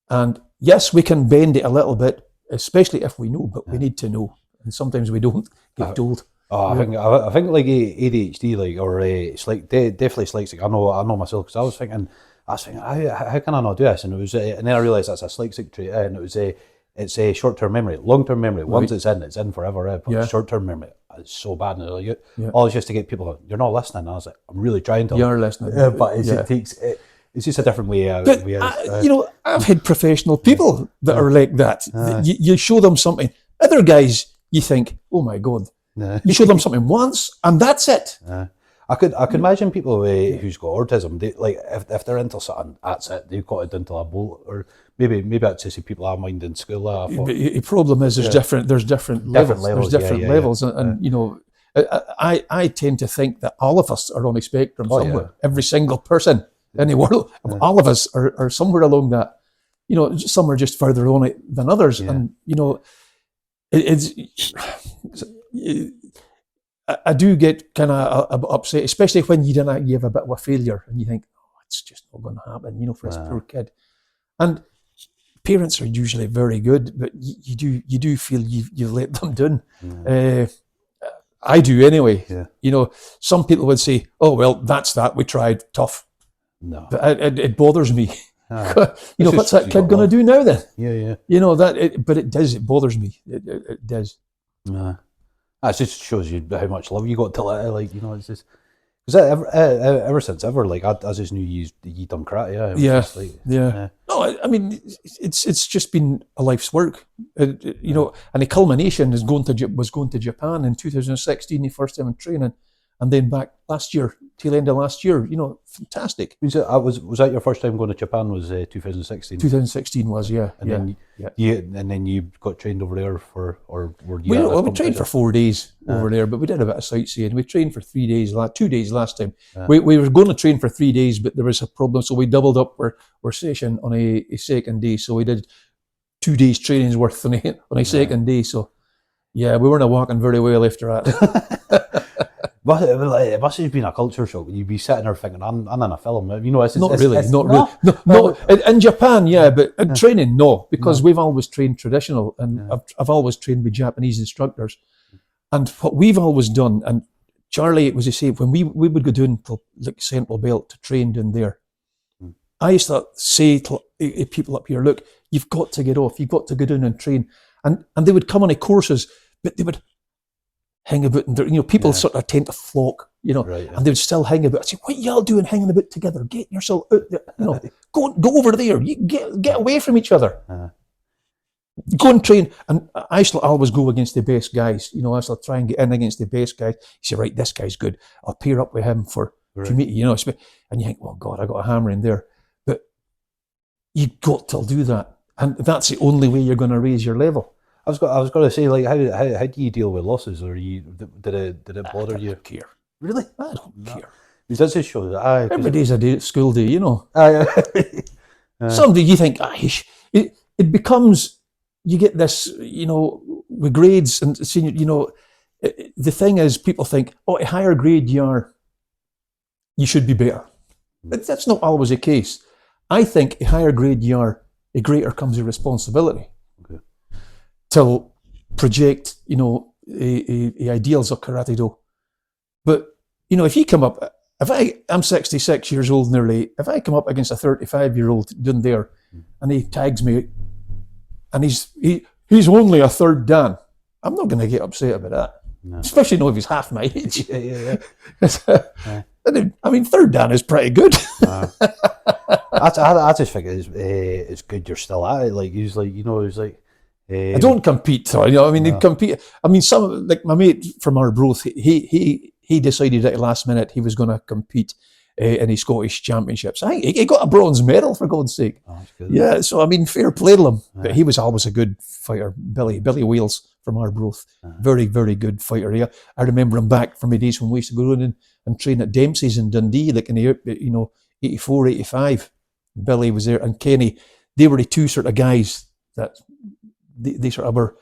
And yes, we can bend it a little bit, especially if we know, but we need to know. And sometimes we don't get told. I think like ADHD, or it's like definitely dyslexic. I know myself, because I was thinking, how can I not do this? And it was, and then I realised that's a dyslexic trait, and it was it's a short-term memory, long-term memory. Once it's in forever. But short-term memory, it's so bad. And all it's just to get people going, you're not listening. And I was like, I'm really trying to. You're listening, but it takes. It's just a different way. I've had professional people that are like that. You show them something. Other guys, you think, oh my God. You show them something once, and that's it. I could imagine people who's got autism. They like if they're into something, that's it. They've got it into a bolt, or maybe that's just people I mind in school. The problem is there's different levels. There's different levels, and you know, I tend to think that all of us are on a spectrum somewhere. Yeah. Every single person in the world, all of us are somewhere along that. You know, some are just further on it than others, and you know, I do get kind of upset, especially when you have a bit of a failure and you think, oh, it's just not going to happen, you know, for this poor kid. And parents are usually very good, but you do feel you've let them down. I do anyway. Yeah. You know, some people would say, oh, well, that's that. We tried, tough. No. But it bothers me. You know, what's that kid going to do now then? Yeah. You know, but it does, it bothers me. It does. That just shows you how much love you got to let it, like, you know, it's just, because ever since ever, like, I just knew you done karate, yeah. No, I mean, it's just been a life's work, you know, and the culmination was going to Japan in 2016, the first time in training, and then back tail end of last year, you know, fantastic. Was that your first time going to Japan? Was 2016? 2016 was, yeah. And then you got trained over there or were you? We trained for 4 days over there, but we did a bit of sightseeing. We trained for 3 days, 2 days last time. We were going to train for 3 days, but there was a problem, so we doubled up our session on a second day. So we did 2 days training's worth on a second day. So yeah, we weren't walking very well after that. But it must have been a culture shock. You'd be sitting there thinking, I'm in a film. You know, not really. No. In Japan, yeah, but in training, no, because we've always trained traditional, and I've always trained with Japanese instructors. And what we've always done, and Charlie, it was the same, when we would go down to like Central Belt to train down there, I used to say to people up here, look, you've got to get off, you've got to go down and train. And they would come on the courses, but they would hang about, and you know, people sort of tend to flock, you know, and they would still hang about. I say, what y'all doing hanging about together? Get yourself out there, you know, go over there, you get away from each other. Go and train. And I shall always go against the best guys, you know, I shall try and get in against the best guys. You say, right, this guy's good, I'll pair up with him for meet, you know, and you think, oh God, I got a hammer in there. But you got to do that, and that's the only way you're going to raise your level. I was going to say, like, how do you deal with losses? Or did it bother you? I don't care. Really? I don't care. Because that just shows that every day's a day at school day, you know. Someday you think, it becomes, you get this, you know, with grades and senior, you know, the thing is, people think, oh, a higher grade you are, you should be better. But that's not always the case. I think a higher grade you are, a greater comes the responsibility. To project, you know, the ideals of karate do. But, you know, if you come up, I'm 66 years old nearly, if I come up against a 35-year-old down there and he tags me and he's only a third Dan, I'm not going to get upset about that. No. Especially if he's half my age. I mean, third Dan is pretty good. I just think it's good you're still at it. Like, he's like, you know, he's like, I don't compete, so, you know. I mean, they compete. I mean, some, like my mate from Arbroath, he decided at the last minute he was going to compete in the Scottish Championships. He got a bronze medal, for God's sake. Oh, that's good. Yeah, so I mean, fair play to him. But he was always a good fighter. Billy Wales from Arbroath, very, very good fighter. Yeah, I remember him back from the days when we used to go in and train at Dempsey's in Dundee, like in the 84, 85. Billy was there, and Kenny. They were the two sort of guys that. They sort of were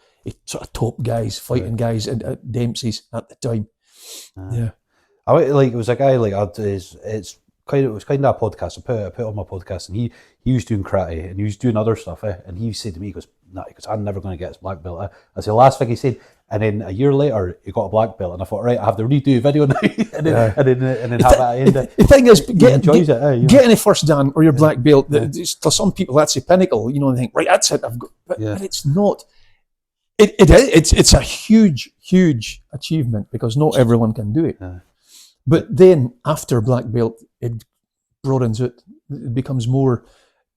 sort of top guys, fighting guys at Dempsey's at the time. Yeah, it was a guy like it was kind of a podcast. I put on my podcast, and he was doing karate and he was doing other stuff. And he said to me, he goes, I'm never going to get his black belt. That's the last thing he said. And then a year later, he got a black belt, and I thought, right, I have to redo a video now, and then have that end. The thing is, getting a first dan or your black belt, for some people that's the pinnacle. You know, they think, right, that's it. But it's not. It's a huge achievement because not everyone can do it. But then after black belt, it broadens it. It becomes more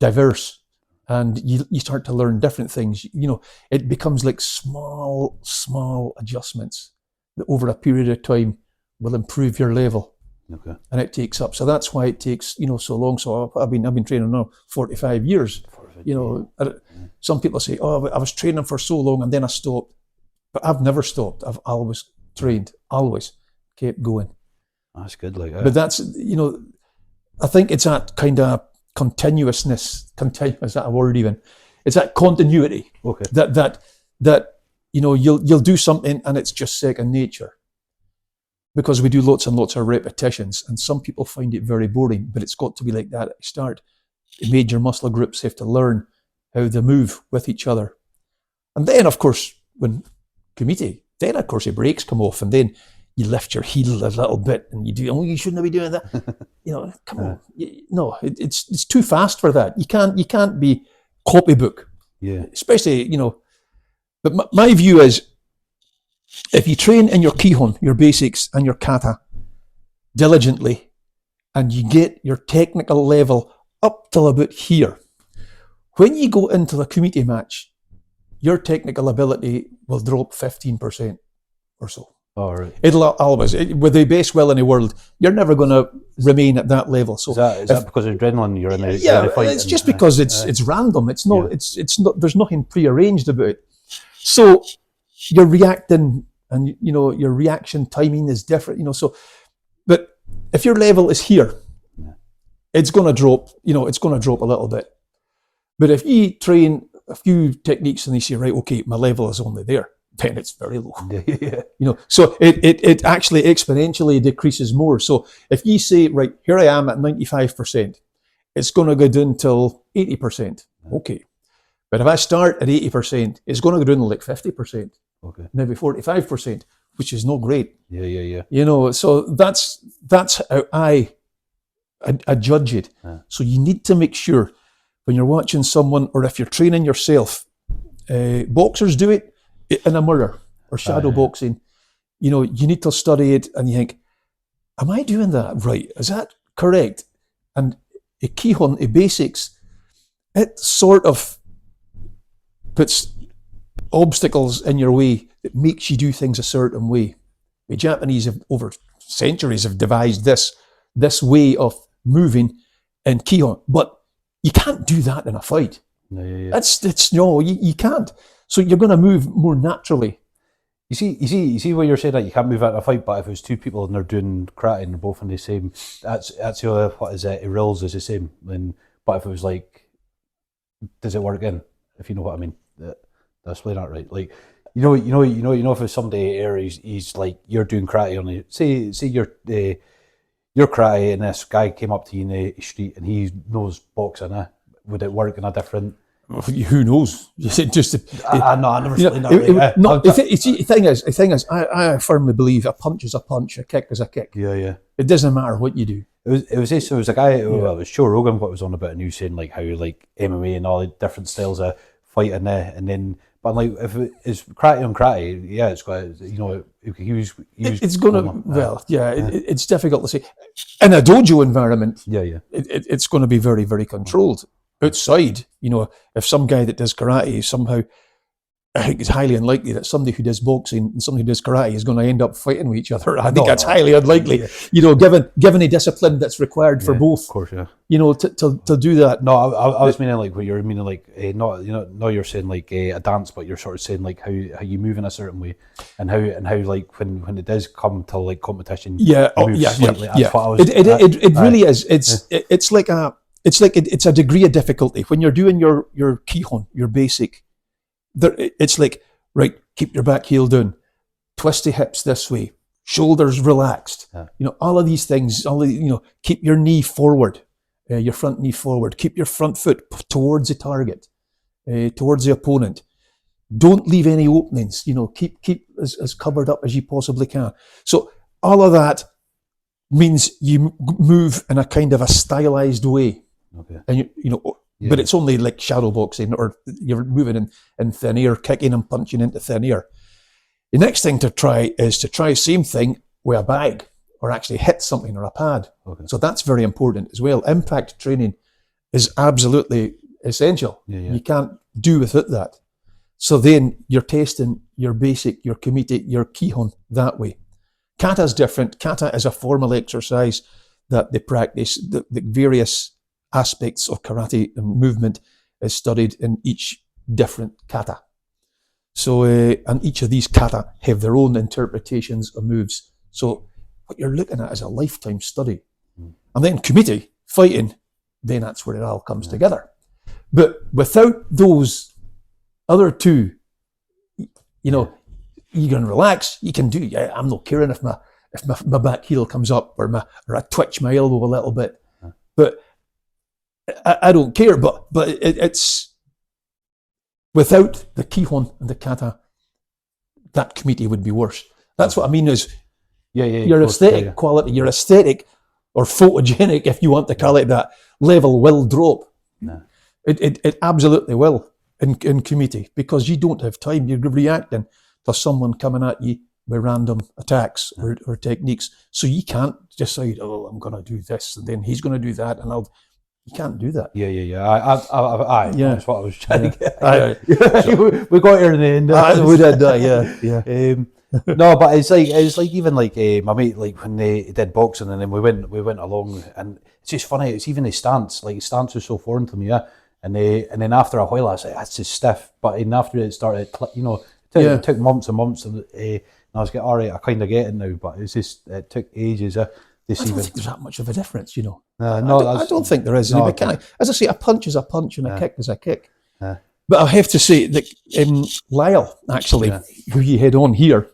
diverse. And you start to learn different things. You know, it becomes like small adjustments that over a period of time will improve your level. Okay. and it takes up. So that's why it takes so long. So I've been training now 45 years. Some people say, "Oh, I was training for so long and then I stopped," but I've never stopped. I've always trained, always kept going. That's good. Like, But that's I think it's that kind of continuousness. Is that a word even? It's that continuity. Okay. That you'll do something and it's just second nature. Because we do lots and lots of repetitions, and some people find it very boring, but it's got to be like that at the start. The major muscle groups have to learn how they move with each other. And then, of course, when committee, then, of course, the brakes come off, and then you lift your heel a little bit, and you do, you shouldn't be doing that. Come on. No, it's too fast for that. You can't be copybook. Yeah. Especially, but my view is, if you train in your kihon, your basics, and your kata diligently, and you get your technical level up till about here, when you go into the kumite match, your technical ability will drop 15% or so. All right. It'll always, with the best will in the world, you're never going to remain at that level. So is that because of adrenaline? You're in the fight. It's just because it's random. It's not. It's not. There's nothing prearranged about it. So you're reacting, and your reaction timing is different. So, but if your level is here, it's going to drop. It's going to drop a little bit. But if you train a few techniques and you say, right, okay, my level is only there, then it's very low. So it actually exponentially decreases more. So if you say, right, here I am at 95%, it's going to go down till 80%. Okay. But if I start at 80%, it's going to go down to like 50%. Okay. Maybe 45%, which is not great. Yeah. So that's how I judge it. Yeah. So you need to make sure when you're watching someone, or if you're training yourself, boxers do it in a mirror or shadow boxing. You need to study it and you think, am I doing that right? Is that correct? And a kihon, a basics, it sort of puts obstacles in your way that makes you do things a certain way. The Japanese have over centuries have devised this way of moving in kihon, but you can't do that in a fight. You can't. So you're going to move more naturally. You see what you're saying, that you can't move out in a fight, but if it was two people and they're doing karate and they're both in the same, that's what is it? Rules is the same. But if it was like, does it work in? If you know what I mean, that's really not right. Like, if it's somebody here, he's like, you're doing karate on the say you're karate and this guy came up to you in the street and he knows boxing. Would it work in a different? Who knows? I never seen that. The thing is, I firmly believe a punch is a punch, a kick is a kick. Yeah. It doesn't matter what you do. It was a guy. Well, it was Joe Rogan. What was on about, and he was saying like how like MMA and all the different styles of fighting there, and then. But like, if it's karate on karate, yeah, it's quite, it's going to, it's difficult to say. In a dojo environment, it's going to be very, very controlled. Outside, if some guy that does karate somehow, I think it's highly unlikely that somebody who does boxing and somebody who does karate is going to end up fighting with each other. I think that's highly unlikely. Given the discipline that's required for both. Of course, yeah. To do that. No, I was meaning like what you're meaning like not you're saying like a dance, but you're sort of saying like how you move in a certain way, and how like when it does come to like competition. It really is. It's a degree of difficulty when you're doing your kihon, your basic. It's like, right, keep your back heel down, twist the hips this way, shoulders relaxed. All of these things. Keep your knee forward, your front knee forward. Keep your front foot towards the target, towards the opponent. Don't leave any openings. Keep as covered up as you possibly can. So all of that means you move in a kind of a stylized way, and but it's only like shadow boxing, or you're moving in thin air, kicking and punching into thin air. The next thing to try is to try the same thing with a bag, or actually hit something or a pad. So that's very important as well. Impact training is absolutely essential. You can't do without that. So then you're testing your basic, your kumite, your kihon that way. Kata's different. Kata is a formal exercise that they practice. The various aspects of karate and movement is studied in each different kata. So, and each of these kata have their own interpretations of moves. So what you're looking at is a lifetime study. And then kumite, fighting, then that's where it all comes together. But without those other two, you know, you can relax, you can do, I'm not caring if my back heel comes up or I twitch my elbow a little bit. But I don't care, but it's without the kihon and the kata, that kumite would be worse. That's what I mean is your aesthetic quality, your aesthetic or photogenic, if you want to call it that, level will drop. No. It absolutely will in kumite, because you don't have time. You're reacting to someone coming at you with random attacks or techniques. So you can't decide, oh, I'm going to do this and then he's going to do that, and you can't do that. Yeah. That's what I was trying to get. Aye. We got here in the end. We did that, yeah. No, but it's like even like my mate, like when they did boxing and then we went along, and it's just funny. It's even his stance. Like his stance was so foreign to me, And then after a while, I was like, that's just stiff. But then after it started, it took months and months, and I was getting all right. I kind of get it now, but it took ages. I don't think there's that much of a difference, you know. I don't think there is. No, As I say, a punch is a punch and a kick is a kick. Yeah. But I have to say that Lyle, actually, who you had on here,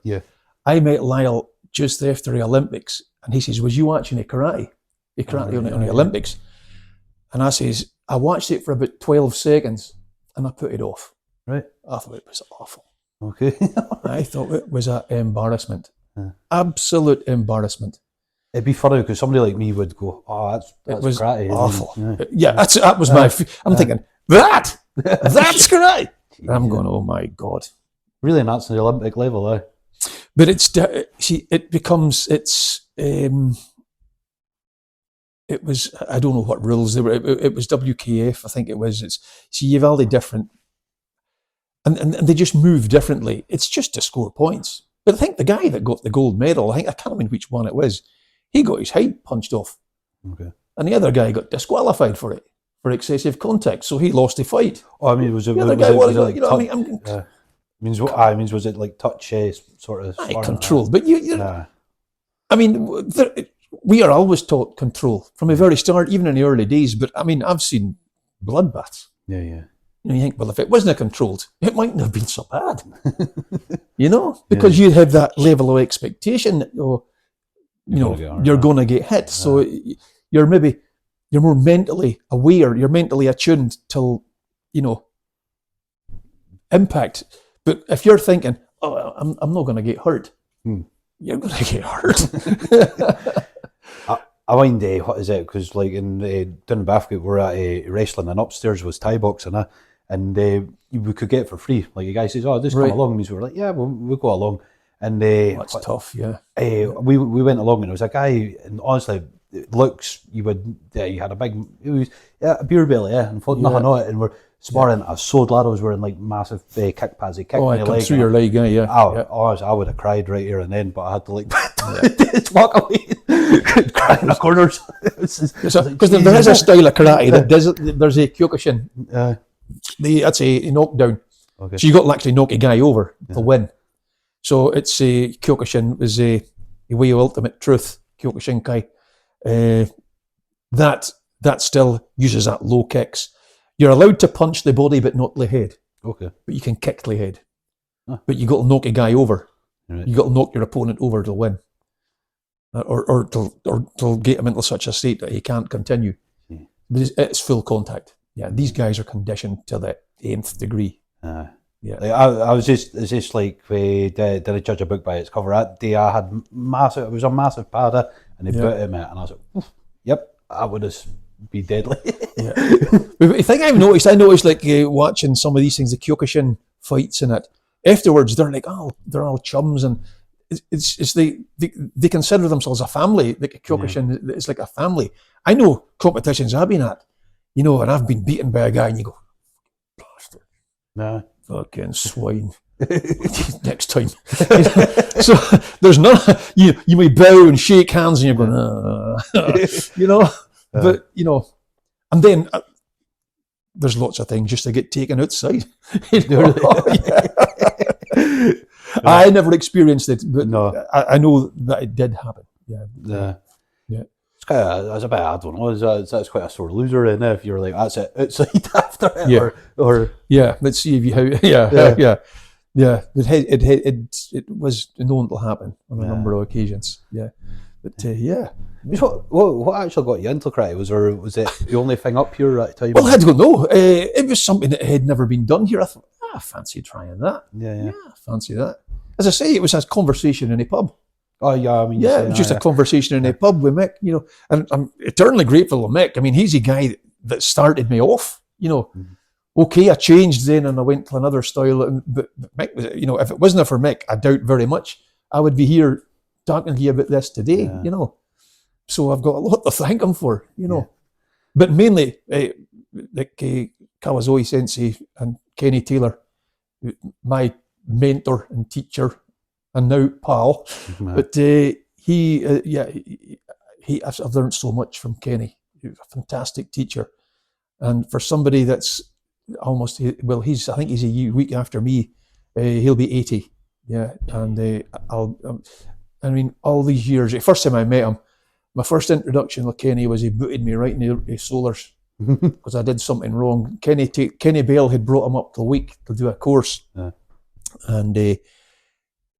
I met Lyle just after the Olympics, and he says, was you watching karate on the Olympics? And I says, I watched it for about 12 seconds and I put it off. Right. I thought it was awful. Okay. I thought it was an embarrassment. Absolute embarrassment. It'd be funny because somebody like me would go, oh, that's it was karate. Awful. That was my... I'm thinking, that's karate. And I'm going, oh my God. Really, and that's the Olympic level, But it becomes, it was, I don't know what rules there were. It was WKF, I think it was. You've all the different, and they just move differently. It's just to score points. But I think the guy that got the gold medal, I can't remember which one it was, he got his head punched off. Okay. And the other guy got disqualified for it, for excessive contact. So he lost the fight. Oh, I mean, was it like was it like touch sort of? Control. But I mean, we are always taught control from the very start, even in the early days. But I mean, I've seen bloodbaths. Yeah. You think, well, if it wasn't controlled, it mightn't have been so bad. Because you have that level of expectation that you're going to get hit. So you're more mentally aware. You're mentally attuned till impact. But if you're thinking, oh, I'm not going to get hurt, you're going to get hurt. I mind, what is it? Because like in down in Bathgate, we're at wrestling, and upstairs was Thai boxing, and we could get it for free. Like the guy says, "Oh, just come along." And we were like, "Yeah, we'll go along." And that's tough, yeah. We went along, and there was a guy, and honestly, looks you had a big, it was a beer belly, and thought nothing on it, and we're sparring. I was so glad I was wearing like massive kick pads. He kicked my leg through your leg, I would have cried right here and then, but I had to like just walk away, cry in the corners. Because there is a style of karate that does it. There's a Kyokushin. That's a knockdown. Okay. So you got to actually knock a guy over to win. So it's a Kyokushin was a way of ultimate truth. Kyokushin Kai. That still uses that low kicks. You're allowed to punch the body, but not the head. Okay. But you can kick the head. But you got to knock a guy over. Right. You got to knock your opponent over to win, or to get him into such a state that he can't continue. Yeah. But it's full contact. Yeah, these guys are conditioned to the nth degree. Yeah. Like I was just like we did I judge a book by its cover. That day I had massive. It was a massive padda, and they put him in, and I was like, "Yep, I would have be deadly." Yeah. The thing I noticed like watching some of these things, the Kyokushin fights in it. Afterwards, they're like, they're all chums, and it's they consider themselves a family. Like Kyokushin, it's like a family. I know competitions I've been at, and I've been beaten by a guy, and you go, bastard. fucking swine. Next time. So there's none. You may bow and shake hands, and you're going, you know. But you know, and then there's lots of things just to get taken outside. You know? I never experienced it, but No. I know that it did happen. Yeah. It's kind of, that's a bit, I don't know, that's quite a sore loser, and if you're like, that's it, outside after it, Yeah. or Yeah, let's see if you It was known to happen on a number of occasions. Yeah, but What actually got you into karate? Was it the only thing up here at the time? well, I don't know. It was something that had never been done here. I thought, I fancy trying that. Yeah. I fancy that. As I say, it was a conversation in a pub. Oh yeah, I mean, Yeah, it was just a conversation in a pub with Mick. You know, and I'm eternally grateful to Mick. I mean, he's the guy that started me off. You know. Mm-hmm. Okay, I changed then and I went to another style. But Mick was, you know, if it wasn't for Mick, I doubt very much I would be here talking to you about this today, you know. So I've got a lot to thank him for, you know. But mainly, like Kawazoe Sensei and Kenny Taylor, my mentor and teacher, and now pal. But I've learned so much from Kenny. He was a fantastic teacher. And for somebody that's almost, well, I think he's a week after me. He'll be 80. Yeah, and I mean, all these years. The first time I met him, my first introduction with Kenny was he booted me right in the solars because I did something wrong. Kenny Bell had brought him up to a week to do a course, and we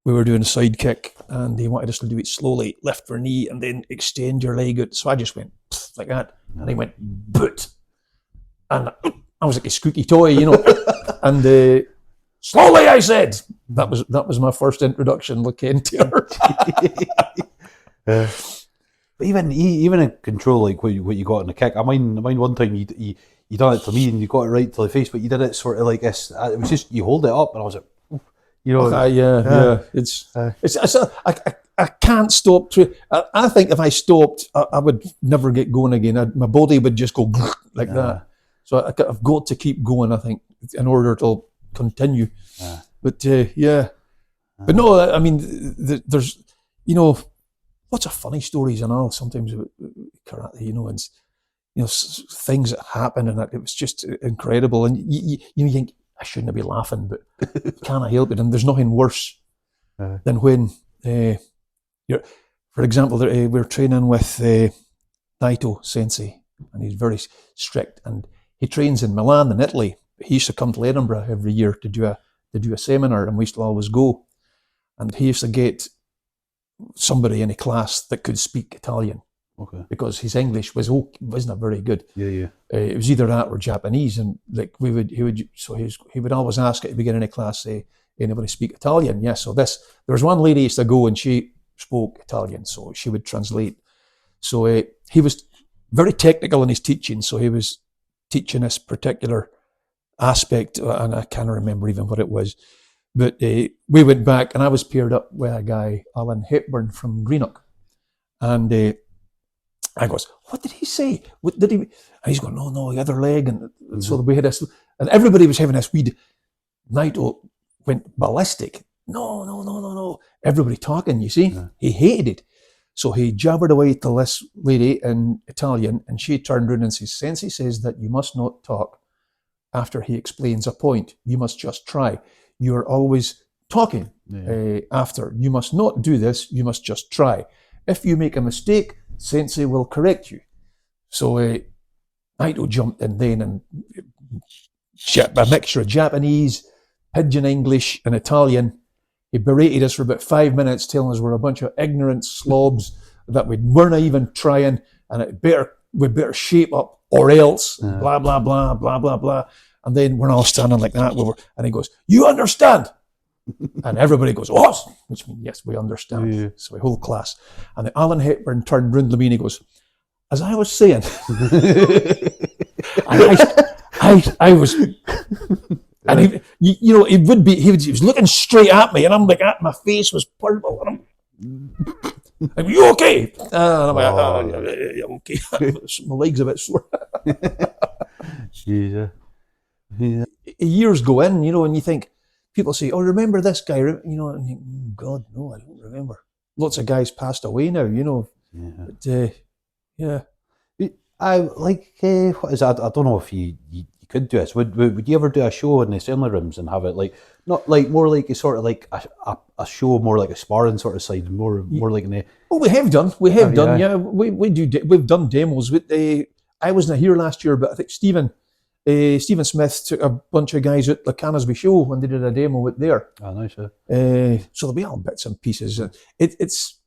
were doing a side kick, and he wanted us to do it slowly, lift your knee, and then extend your leg out. So I just went like that, and he went boot, and I was like a squeaky toy, you know, and slowly, I said. That was my first introduction to Ken Taylor. But even in control, like what you got in the kick, I mind one time you done it to me and you got it right to the face, but you did it sort of like this. It was just you hold it up, and I was like, you know, I can't stop. I think if I stopped, I would never get going again. My body would just go like that. So I've got to keep going, I think, in order to continue. But but no, I mean, there's, you know, lots of funny stories and all sometimes with karate, you know, and you know, things that happen, and it was just incredible. And you think I shouldn't be laughing, but can't I help it? And there's nothing worse than when for example, we're training with Tait Sensei, and he's very strict, and he trains in Milan in Italy. He used to come to Edinburgh every year to do a seminar, and we used to always go. And he used to get somebody in a class that could speak Italian, because his English wasn't very good. It was either that or Japanese, and like he would always ask at the beginning of class, say, anybody speak Italian? Yes. So there was one lady used to go, and she spoke Italian, so she would translate. So he was very technical in his teaching, so he was teaching this particular aspect, and I can't remember even what it was, but we went back, and I was paired up with a guy, Alan Hepburn from Greenock, and I goes, what did he say? What did he? And he's going, no, the other leg, and so we had this, and everybody was having this weed. Naito went ballistic. No. Everybody talking, you see. He hated it. So he jabbered away to this lady in Italian, and she turned around and says, Sensei says that you must not talk after he explains a point. You must just try. You are always talking after. You must not do this. You must just try. If you make a mistake, Sensei will correct you. So Naito jumped in then, and a mixture of Japanese, pidgin English, and Italian. He berated us for about 5 minutes, telling us we're a bunch of ignorant slobs, that we weren't even trying, and we better shape up or else, blah, blah, blah, blah, blah, blah. And then we're all standing like that, and he goes, you understand? And everybody goes, what? Which means, yes, we understand. Yeah. So the whole class. And then Alan Hepburn turned round to me and he goes, as I was saying, I was... And he was looking straight at me, and I'm like, my face was purple, and I'm you okay? And I'm like, yeah, okay. My leg's a bit sore. Jesus. Yeah. Years go in, and you think, people say, "Oh, remember this guy?" And you think, oh, God, no, I don't remember. Lots of guys passed away now, Yeah. But yeah. I like, what is that? I don't know if you could do this. Would you ever do a show in the assembly rooms and have it like, not like more like a sort of like a show, more like a sparring sort of side, more like in the. Oh, we have done. We have done. yeah. Yeah, we do. We've done demos. I wasn't here last year, but I think Stephen Smith took a bunch of guys at the Canasby show when they did a demo with there. Oh, nice. So there'll be all bits and pieces. It's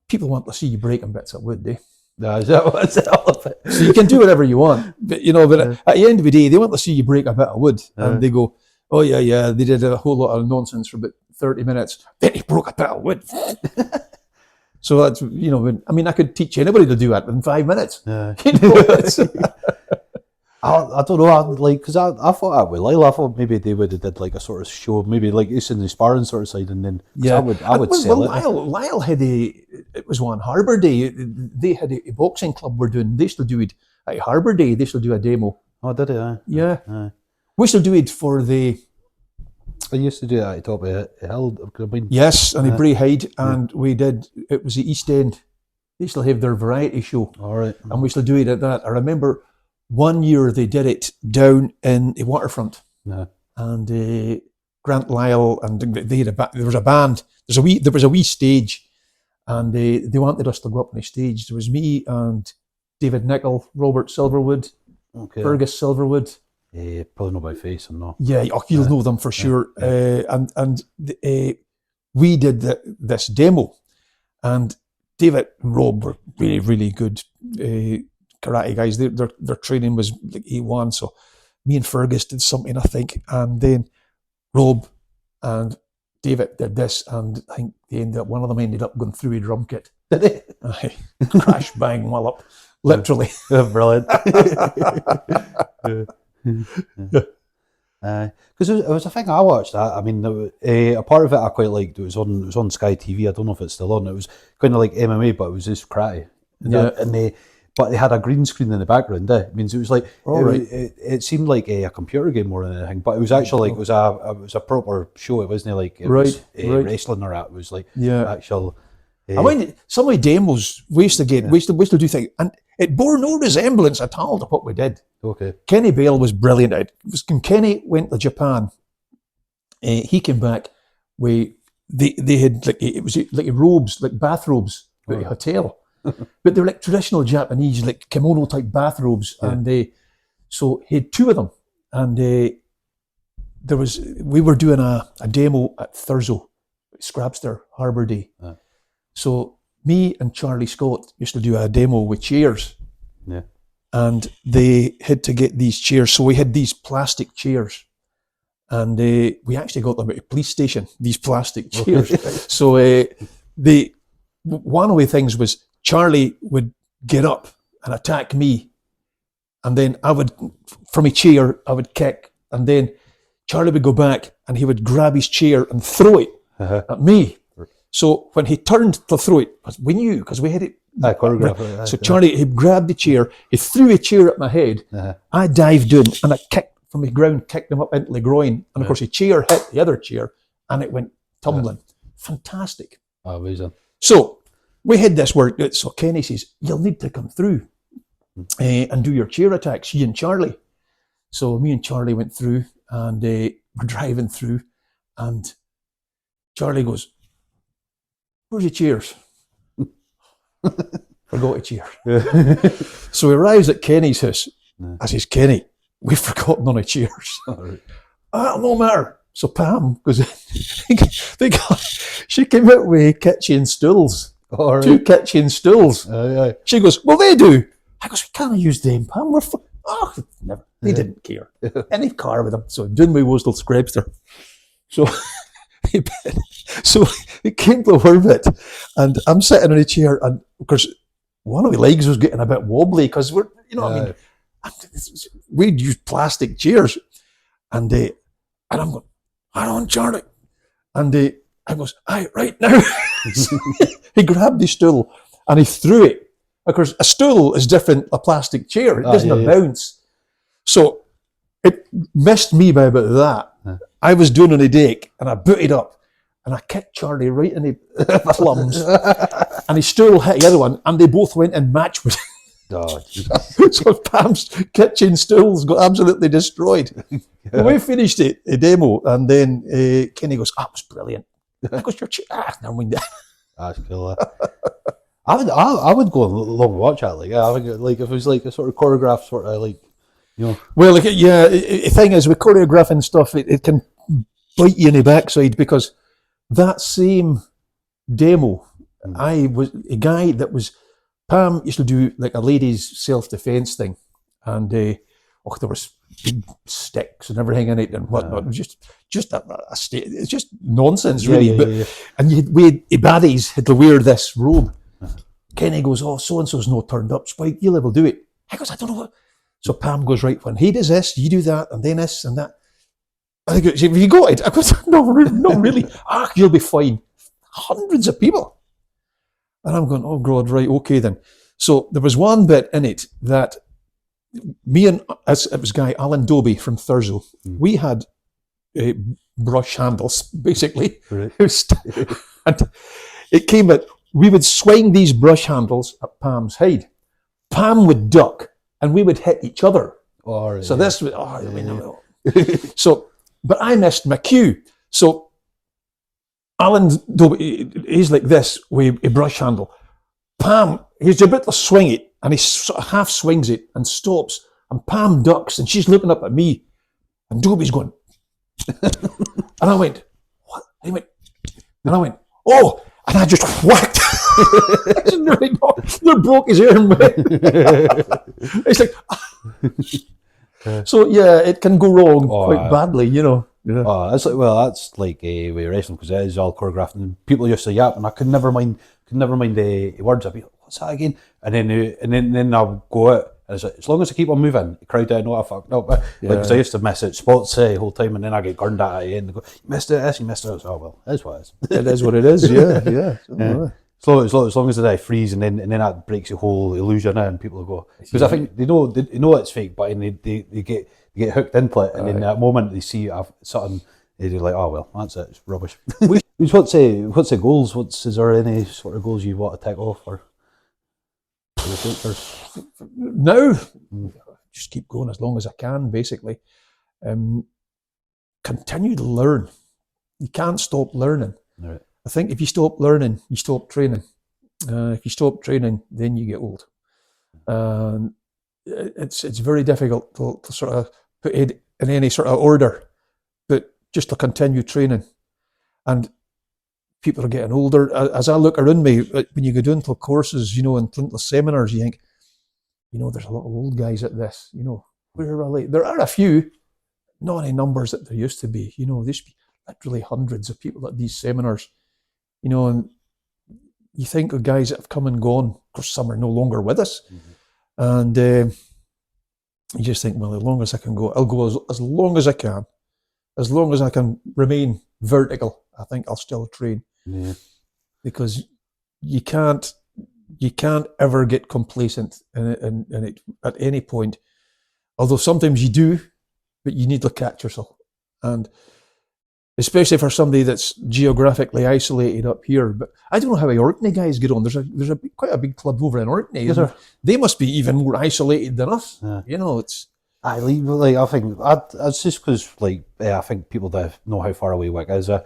people want to see you breaking bits of wood, Is that what's it all about? So you can do whatever you want, but at the end of the day, they want to see you break a bit of wood, and they go, "Oh yeah, they did a whole lot of nonsense for about 30 minutes. Then he broke a bit of wood." So that's I could teach anybody to do that in 5 minutes. Yeah. I don't know, because I thought that with Lyle, I thought maybe they would have did like a sort of show, maybe like it's in the sparring sort of side, and then I would sell it. Lyle had it was one Harbour Day. They had a boxing club were doing. They still do it at Harbour Day. They still do a demo. Oh, did it? Yeah. We still do it for the. I used to do that at the top of the hill. Yes, and the Bray Hyde, and we did. It was the East End. They still have their variety show. All right. And we still do it at that. I remember one year they did it down in the waterfront. Yeah. And Grant Lyle and they had there was a band. There was a wee stage, and they wanted us to go up on the stage. There was me and David Nichol, Robert Silverwood, Fergus Silverwood. Probably not by face, I'm not. Yeah, you'll know them for sure. We did this demo, and David and Rob were really, really good karate guys. Their training was like A1, so me and Fergus did something, I think, and then Rob and David did this, and I think one of them ended up going through a drum kit. Did they? Crash, bang, wallop, literally. Brilliant. Because it was a thing I watched. I mean, a part of it I quite liked. It was on Sky TV. I don't know if it's still on. It was kind of like MMA, but it was just karate. But they had a green screen in the background. It means it was like it seemed like a computer game more than anything. But it was actually like it was a proper show. It wasn't like it was wrestling or that. It was like actual. I mean, some of the demos we used to do things, and it bore no resemblance at all to what we did. Okay. Kenny Bale was brilliant. It was when Kenny went to Japan. He came back. They had it was like robes, like bathrobes at the hotel, but they're like traditional Japanese, like kimono type bathrobes, and so he had two of them, and we were doing a demo at Thurso, Scrapster Harbour Day. So me and Charlie Scott used to do a demo with chairs. Yeah. And they had to get these chairs. So we had these plastic chairs. And we actually got them at a police station, these plastic chairs. So one of the things was Charlie would get up and attack me. And then from a chair, I would kick. And then Charlie would go back and he would grab his chair and throw it at me. So when he turned to throw it, we knew because we had it. So Charlie, he grabbed the chair, he threw a chair at my head. I dived in and I kicked from the ground, kicked him up into the groin. And of course, the chair hit the other chair and it went tumbling. Fantastic. Amazing. So we had this work. So Kenny says, "You'll need to come through and do your chair attacks, you and Charlie." So me and Charlie went through and we're driving through and Charlie goes, "Where's your chairs?" Forgot a chair. So he arrives at Kenny's house. I says, "Kenny, we've forgotten on the chairs." No matter. So Pam goes in. She came out with kitchen stools. Two kitchen stools. She goes, "Well, they do." I goes, "We can't use them, Pam. Never. They didn't care. Any car with them." So doing my Wostel Scrapster. So it came to orbit, and I'm sitting in a chair, and of course, one of the legs was getting a bit wobbly because we'd use plastic chairs, and I'm going, "Hold on, Charlie," and I goes, "Aye, right now." So he grabbed the stool and he threw it. Of course, a stool is different, a plastic chair. It doesn't bounce. So it missed me by about that. Yeah. I was doing on a deck, and I booted up, and I kicked Charlie right in the plums, and his stool hit the other one, and they both went in match with Oh, so Pam's kitchen stools got absolutely destroyed. yeah. We finished it, a demo, and then Kenny goes, "Ah, it was brilliant." I goes, never mind that. That's cool. I would go along and watch that. Like, I think like if it was like a sort of choreographed sort of like, you know. Well, like, yeah, the thing is with choreographing stuff, it can bite you in the backside, because that same demo, I was a guy that was, Pam used to do like a ladies' self-defense thing, and there was big sticks and everything in it and whatnot. It was just a state. It's just nonsense, really. And we baddies had to wear this robe. Kenny goes, "Oh, so and so's not turned up. Spike, you'll ever do it." I goes, "I don't know what." So Pam goes, "Right, when he does this, you do that, and then this and that." I go, "Have you got it?" I goes, "No, not really." You'll be fine. Hundreds of people. And I'm going, "Oh God, right, okay then." So there was one bit in it that me and it was guy Alan Doby from Thurso. We had brush handles, basically. Right. And it came at, we would swing these brush handles at Pam's head. Pam would duck, and we would hit each other. Oh, right, So this was, so, but I missed my cue. So Alan Doby, he's like this with a brush handle. Pam, he's about to swing it, and he sort of half swings it and stops, and Pam ducks, and she's looking up at me, and Doby's going, and I went, "What?" And he went, and I went, "Oh," and I just whacked. They broke his arm. It's like, so yeah, it can go wrong quite badly, you know. Yeah. Oh, that's like, well, that's like with wrestling, because it is all choreographed, and people used to yap, and I could never mind the words. I'd be like, "What's that again?" And then I'll go out, and it's like, as long as I keep on moving, the crowd don't know I fucked up. Because I used to miss it spots the whole time, and then I get gurned at the end. They go, "You missed it, this, you missed it." So, oh well, that's what it is. It is what it is. Yeah. Yeah. So as long as they freeze, and then that breaks the whole illusion, and people will go, because I think they know it's fake, but they get hooked into it, and in that moment they see something, they're like, "Oh well, that's it, it's rubbish." What's the goals? Is there any sort of goals you want to take off for the future? No, just keep going as long as I can. Basically, continue to learn. You can't stop learning. Right. I think if you stop learning, you stop training. If you stop training, then you get old. It's very difficult to sort of put it in any sort of order, but just to continue training. And people are getting older. As I look around me, when you go down to courses, you know, and to seminars, you think, you know, there's a lot of old guys at this. You know, where are they? There are a few, not any numbers that there used to be. You know, there used to be literally hundreds of people at these seminars. You know, and you think of guys that have come and gone. Of course, some are no longer with us. And you just think, well, as long as I can go, I'll go as long as I can. As long as I can remain vertical, I think I'll still train. Yeah. Because you can't ever get complacent in it at any point. Although sometimes you do, but you need to catch yourself. And especially for somebody that's geographically isolated up here. But I don't know how the Orkney guys get on. There's quite a big club over in Orkney. They must be even more isolated than us. Yeah. You know, it's. I think it's just because I think people that know how far away Wick is. So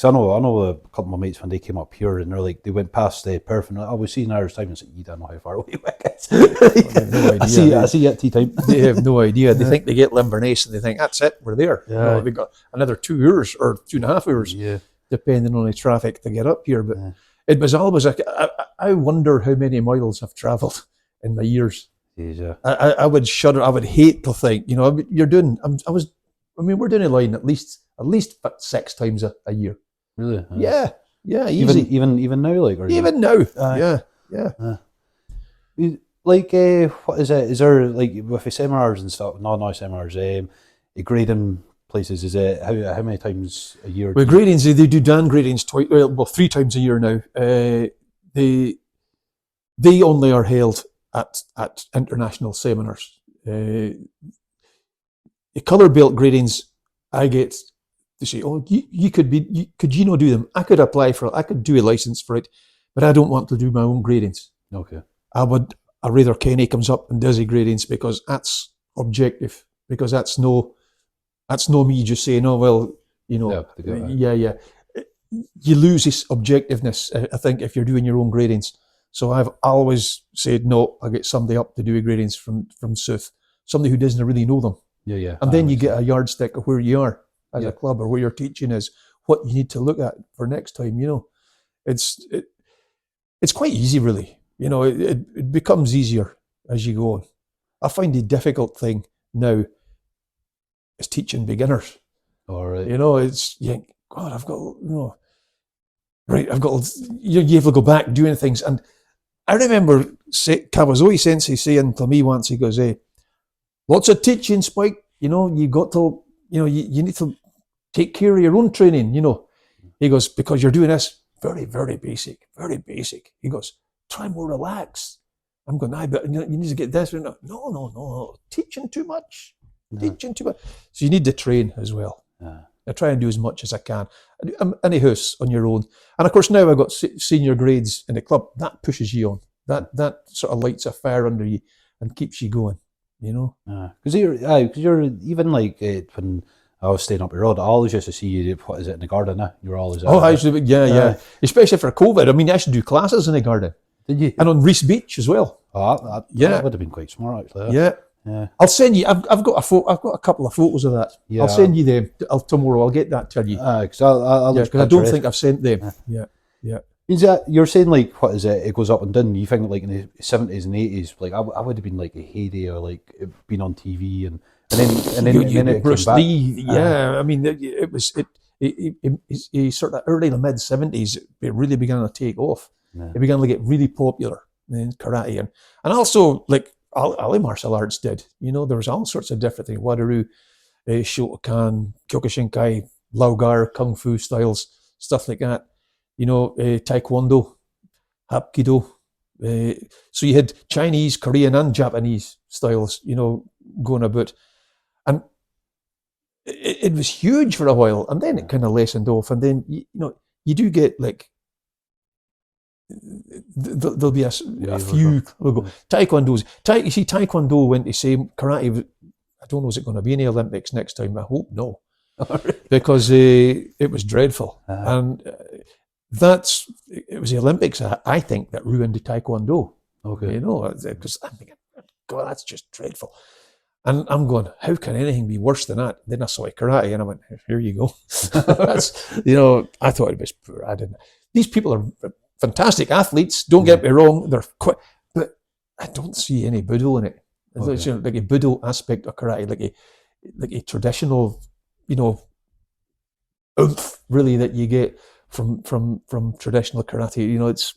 I know a couple of my mates when they came up here, and they're like, they went past Perth, and we've seen hours time, and said, "You don't know how far away Wick is." No idea. I see you at tea time. They have no idea. They think they get Inverness, and they think that's it. We're there. Yeah. No, they've got another 2 hours or 2.5 hours, depending on the traffic to get up here. But it was always I wonder how many miles I've travelled in my years. Yeah. I would shudder. I would hate to think. You know, we're doing a line at least 6 times a year. Really? Yeah, easy. Even now, like, or even now, yeah. Like, what is it? Is there, like, with the seminars and stuff? No seminars. Grading places. Is it how many times a year? Well, gradings, they do Dan gradings 3 times a year now. They only are held at international seminars. The colour belt gradings, I get to say, oh, could you not do them? I could apply for it, I could do a licence for it, but I don't want to do my own gradings. Okay. I'd rather Kenny comes up and does the gradings, because that's objective, because that's no me just saying, oh, well, yeah. You lose this objectiveness, I think, if you're doing your own gradings. So I've always said, no, I get somebody up to do gradings from South, somebody who doesn't really know them. Yeah. And then you get a yardstick of where you are as a club, or where your teaching is, what you need to look at for next time. It's quite easy, really. It becomes easier as you go on. I find the difficult thing now is teaching beginners. All right. It's God, I've got right. I've got you have to go back doing things, and I remember Kawazoe Sensei saying to me once, he goes, "Hey, lots of teaching, Spike. You got to, you need to take care of your own training. He goes, because you're doing this very, very basic, very basic. He goes, try more relax. I'm going, but you need to get this. No. Teaching too much. Teaching too much. So you need to train as well. I try and do as much as I can. Any house on your own. And of course, now I've got senior grades in the club. That pushes you on. That sort of lights a fire under you and keeps you going. Because you're even like when I was staying up the road, I always used to see you. What is it in the garden? You're always I used to, yeah. Especially for COVID. I mean, I should do classes in the garden. Did you? And on Reese Beach as well. That would have been quite smart, actually. Yeah. I'll send you. I've got a couple of photos of that. Yeah. I'll send you them tomorrow. I'll get that to you. Because I don't think I've sent them. Yeah. Is that you're saying, like, what is it? It goes up and down. You think like in the 70s and 80s, like I would have been like a heyday, or like being on TV and then it Bruce came back. Lee, I mean, it was sort of early to mid 70s. It really began to take off. Yeah. It began to get really popular in karate and also like all martial arts did. There was all sorts of different things: Wadaru, Shotokan, Kyokushinkai, Lao-gar, Kung Fu styles, stuff like that. Taekwondo, Hapkido. So you had Chinese, Korean, and Japanese styles, going about. And it was huge for a while, and then it kind of lessened off. And then, you do get like, there'll be a few. Taekwondo's. You see, Taekwondo went the same. Karate, I don't know, is it going to be in the Olympics next time? I hope no. Because it was dreadful. And it was the Olympics, I think, that ruined the Taekwondo. Okay. Because I'm thinking, God, that's just dreadful. And I'm going, how can anything be worse than that? Then I saw karate and I went, here you go. I thought it was poor. I didn't. These people are fantastic athletes. Don't get me wrong. They're quite, but I don't see any budo in it. Okay. Like a budo aspect of karate, like a traditional, oomph really that you get from traditional karate.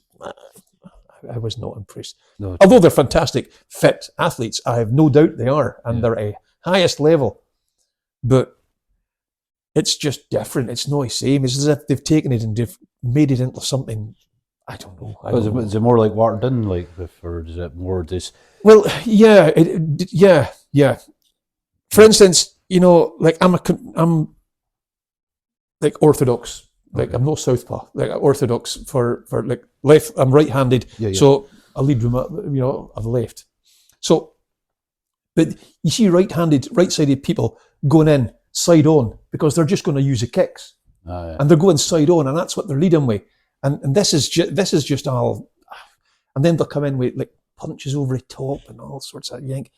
I was not impressed. No. Although they're fantastic, fit athletes, I have no doubt they are, and they're at a highest level. But it's just different. It's not the same. It's as if they've taken it and they've made it into something. I don't know. Is it more like watered in, or is it more this? Well, yeah. For instance, like I'm like orthodox. Like I'm no southpaw, like orthodox for like left. I'm right-handed, so I lead with of the left. So, but you see right-sided people going in side on because they're just going to use the kicks, and they're going side on, and that's what they're leading with. And this is just all, and then they'll come in with like punches over the top and all sorts of yank.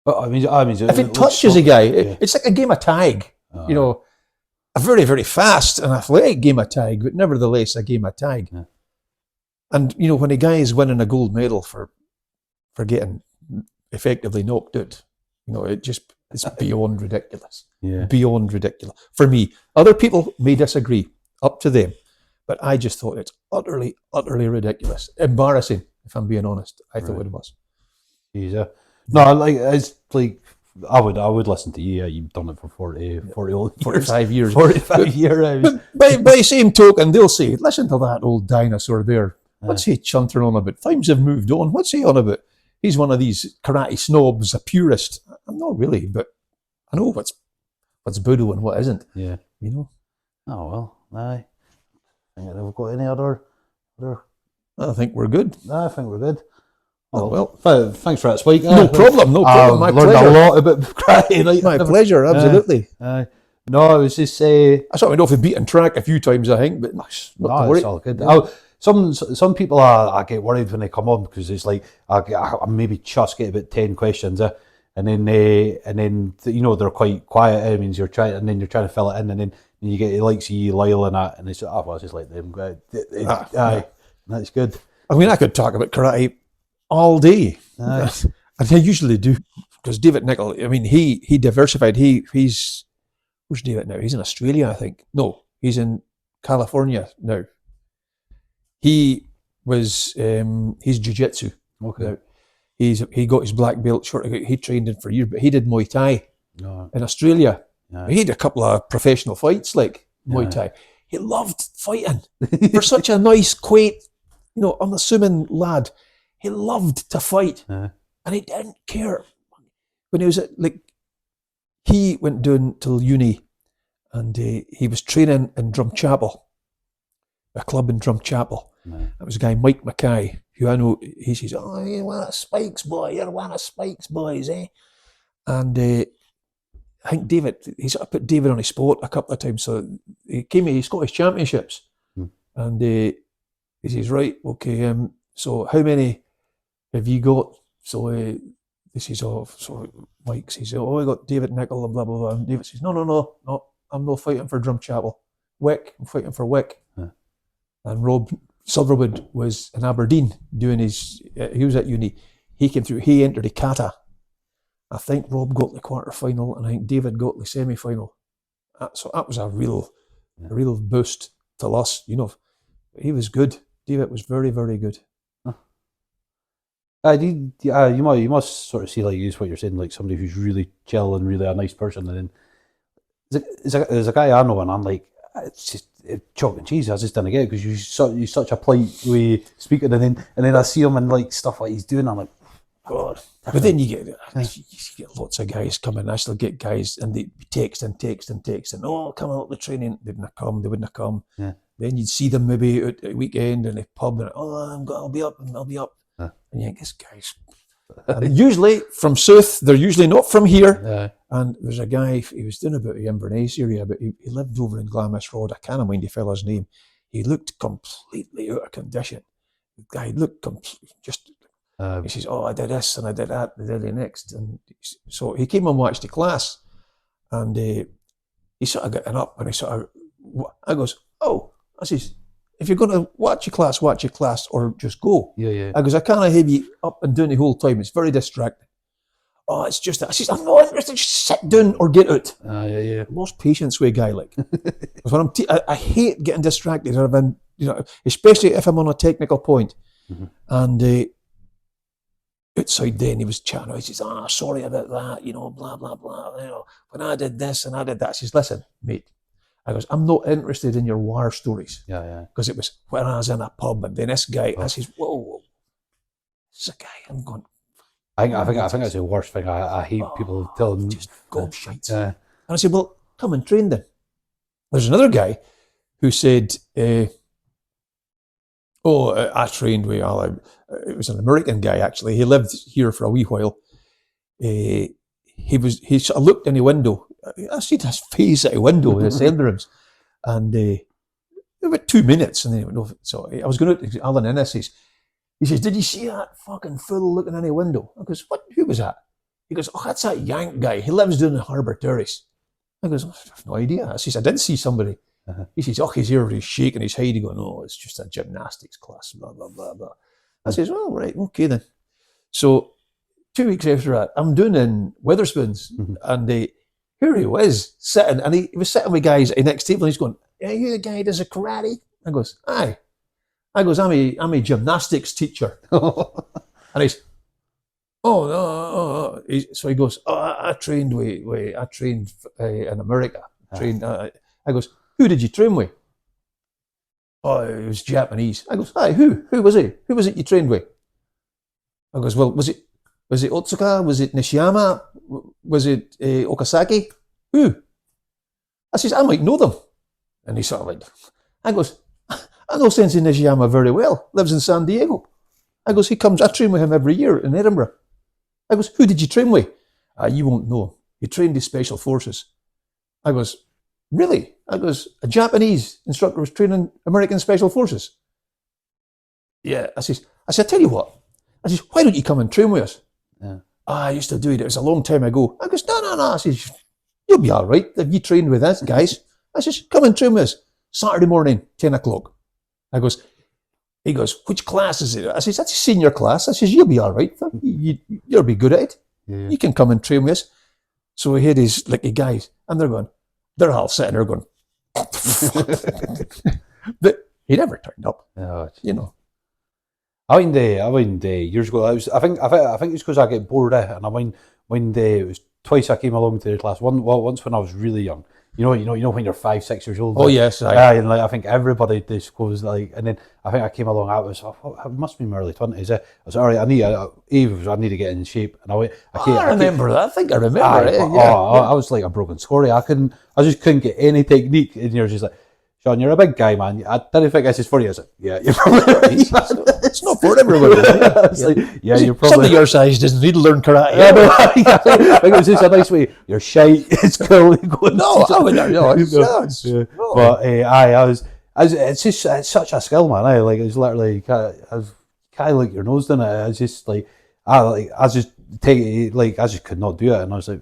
But I mean, if it touches a guy, it's like a game of tag, A very, very fast and athletic game of tag, but nevertheless a game of tag. Yeah. And, when a guy is winning a gold medal for getting effectively knocked out, it's beyond ridiculous. Yeah. Beyond ridiculous. For me, other people may disagree, up to them, but I just thought it's utterly, utterly ridiculous. Embarrassing, if I'm being honest. I thought it was. Jeez, no, it's like, I would listen to you. You've done it for 45 years. 45 years. By the same token, they'll say, listen to that old dinosaur there. What's he chuntering on about? Times have moved on. What's he on about? he's one of these karate snobs, a purist. I'm not really, but I know what's Budo and what isn't. Yeah. You know. Oh well, aye. I think we've got any other. I think we're good. I think we're good. Oh, well, thanks for that, Spike. No problem. My learned pleasure. a lot about karate. My pleasure, absolutely. No, I was just I certainly off the beaten track a few times, I think, but not to worry. It's all good. Some people I get worried when they come on because it's like I maybe just get about 10 questions, and then they're quite quiet. It means you're trying to fill it in, and then you get likes you, Lyle, and that, and it's just like them. That's good. I mean, I could talk about karate all day. And I usually do, because David Nicol, I mean, he diversified. He's where's David now? He's in Australia, I think. No, he's in California now. He was he's jiu-jitsu. Okay. Now. He got his black belt short. He trained in for years, but he did Muay Thai in Australia. He had a couple of professional fights like Muay Thai. He loved fighting. For such a nice, quaint, unassuming lad, he loved to fight, and he didn't care. When he was he went down till uni, and he was training in Drumchapel, a club in Drumchapel. It was a guy, Mike Mackay, who I know. He says, "Oh, you're one of Spike's boys. You're one of Spike's boys, eh?" And I think David, he sort of put David on his spot a couple of times. So he came to his Scottish Championships, and he says, "Right, okay. So how many have you got?" So this is all. So Mike says, "Oh, I got David Nicol and blah blah blah." And David says, "No. I'm not fighting for Drumchapel. Wick. I'm fighting for Wick." And Rob Silverwood was in Aberdeen doing his. He was at uni. He came through. He entered the kata. I think Rob got the quarter final, and I think David got the semi final. So that was a real boost to us. He was good. David was very, very good. You must sort of see, like, use what you're saying, like somebody who's really chill and really a nice person, and then there's a guy I know, and I'm like, it's just chalk and cheese. I just didn't get it because you're such a polite way speaking, and then I see him and like stuff like he's doing. I'm like, God. But then you get lots of guys coming. I still get guys, and they text and oh, come out the training. They wouldn't have come. Yeah. Then you'd see them maybe at a weekend in a pub, and I'll be up. And you think, this guy's. And usually from South, they're usually not from here. And there's a guy, he was doing about the Inverness area, but he lived over in Glamis Road. I can't mind the fella's name. He looked completely out of condition. The guy looked just. He says, "Oh, I did this and I did that, and I did the next." And so he came and watched the class, and he sort of got up, and I goes, "Oh," I says, "if you're going to watch your class, or just go." Yeah. I goes, "I can't have you up and down the whole time. It's very distracting." "Oh, it's just that." I says, "I'm not interested. Just sit down or get out." Yeah. Lost patience with a guy like. Because when I hate getting distracted. I've been, especially if I'm on a technical point, and. Outside then he was chatting. He says, "Sorry about that, blah blah blah. When I did this and I did that." I says, "Listen, mate," I goes, "I'm not interested in your war stories." Yeah. Because it was when I was in a pub, and then this guy, I says, "Whoa, this is a guy." I'm going. I think that's the worst thing. I hate people telling just gobshites. Yeah. And I said, "Well, come and train them." There's another guy who said, I trained with it was an American guy, actually. He lived here for a wee while. He sort of looked in the window. I seen his face at the window in the assembly rooms. And about 2 minutes, and then he went off. So I was going to Alan Innes. He says, "Did you see that fucking fool looking in the window?" I goes, "What? Who was that?" He goes, "Oh, that's that Yank guy. He lives down in Harbour Terrace." I goes, "I have no idea." I says, "I did see somebody." He says, "Oh, he's here, he's shaking his head." He goes, "No, it's just a gymnastics class, blah, blah, blah, blah." I says, "Well, right, okay then." So 2 weeks after that, I'm doing in Wetherspoons, and here he was sitting, and he was sitting with guys at the next table, and he's going, "Are you the guy who does a karate?" I goes, "Aye." I goes, I'm a gymnastics teacher." And he's, "Oh, no." So he goes, "Oh, I trained in America. I goes, "Who did you train with?" "Oh, it was Japanese." I goes, "Aye, who was he? Who was it you trained with?" I goes, "Well, was it Was it Otsuka? Was it Nishiyama? Was it Okazaki? Who? I says, I might know them. And he sort of like, I goes, I know Sensei Nishiyama very well. Lives in San Diego. I goes, I train with him every year in Edinburgh. I goes, who did you train with? You won't know him. He trained the Special Forces. I goes, really? I goes, a Japanese instructor was training American Special Forces. Yeah, I said, I tell you what. I says, why don't you come and train with us? Yeah. I used to do it. It was a long time ago. I goes, no. I says, you'll be all right if you train with us, guys. I says, come and train with us. Saturday morning, 10 o'clock. He goes, which class is it? I says, that's a senior class. I says, you'll be all right. You'll be good at it. Yeah. You can come and train with us. So we had these like guys, and they're all sitting there going, but he never turned up. Yeah. You know. I went years ago. I think it's because I get bored of it, and I went when it was twice I came along to the class. Once when I was really young. You know when you're 5-6 years old. Oh yes, and like I think everybody just goes like, and then I think I came along. I must be in my early 20s. I was all right. I need to get in shape, and I remember that. I think I remember it. I was like a broken scory. I just couldn't get any technique. And you're just like, Sean, you're a big guy, man. I didn't think this is for you. I was like, yeah, you're probably right. It's not for everybody. You're probably... Somebody your size doesn't need to learn karate. Yeah, no, I think it was just a nice way. You're shite. It's cool. No, I would not. No, But it's such a skill, man. Like it's literally kind of like your nose in it. It's just like I just could not do it, and I was like,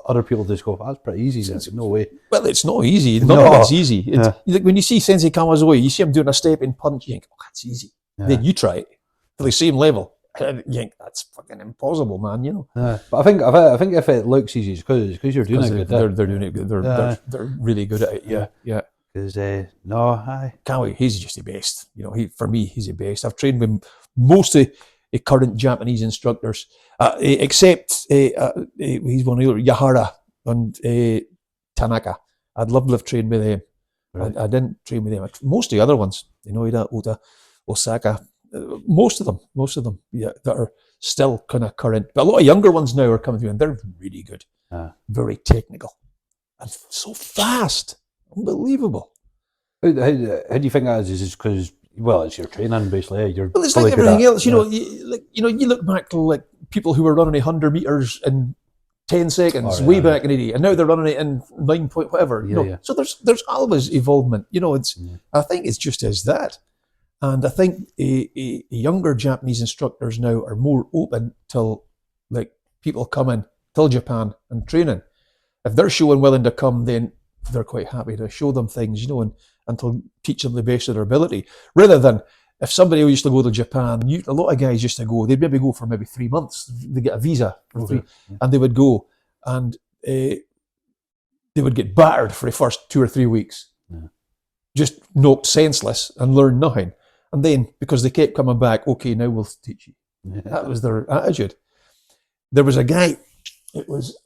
other people just go, that's pretty easy. There's no way. Well, it's not easy. Nothing's easy. Like when you see Sensei Kamazoe, you see him doing a stepping punch, you think, oh, that's easy. Yeah. Then you try it to the same level, and you think that's fucking impossible, man. But I think if it looks easy, it's because you're doing it good. They're doing it good. They're really good at it. Yeah. Because can't wait. He's just the best. For me, he's the best. I've trained with most of the current Japanese instructors, except he's one of the Yahara and Tanaka. I'd love to have trained with him. Right. I didn't train with him. Most of the other ones, Oda, Osaka, most of them, that are still kind of current. But a lot of younger ones now are coming through, and they're really good, very technical, and so fast, unbelievable. How do you think that is? Is it because it's your training basically? It's like everything else. You look back to like people who were running 100 meters in 10 seconds way back in the day, and now they're running it in 9 point whatever. So there's always evolvement. I think it's just as that. And I think younger Japanese instructors now are more open to like people coming to Japan and training. If they're showing willing to come, then they're quite happy to show them things, and to teach them the best of their ability. Rather than if somebody used to go to Japan, a lot of guys used to go, they'd maybe go for maybe 3 months. They get a visa for 3, and they would go, and they would get battered for the first 2 or 3 weeks, just knocked senseless and learn nothing. And then, because they kept coming back, okay, now we'll teach you. That was their attitude. There was a guy, it was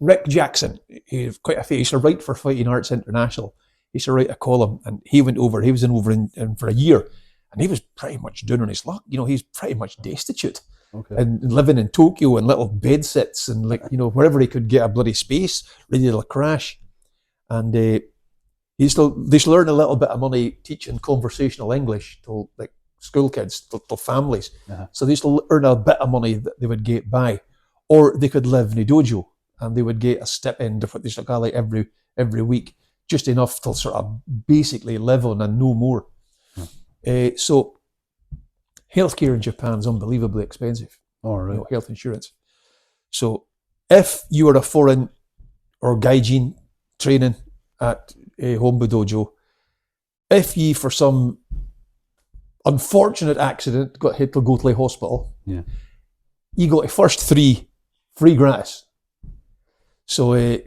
Rick Jackson. He was quite a face. He used to write for Fighting Arts International. He used to write a column, and he was in over in for a year, and he was pretty much down on his luck. He's pretty much destitute, and living in Tokyo in little bed sits and wherever he could get a bloody space ready to crash. And they used to learn a little bit of money teaching conversational English to like school kids, to families. So they used to earn a bit of money that they would get by, or they could live in a dojo and they would get a stipend of what they used to call like every week, just enough to sort of basically live on and no more. So healthcare in Japan is unbelievably expensive. Health insurance. So if you are a foreign or gaijin training at a Hombu Dojo, if you for some unfortunate accident had to go to the hospital, you got the first 3 free gratis. So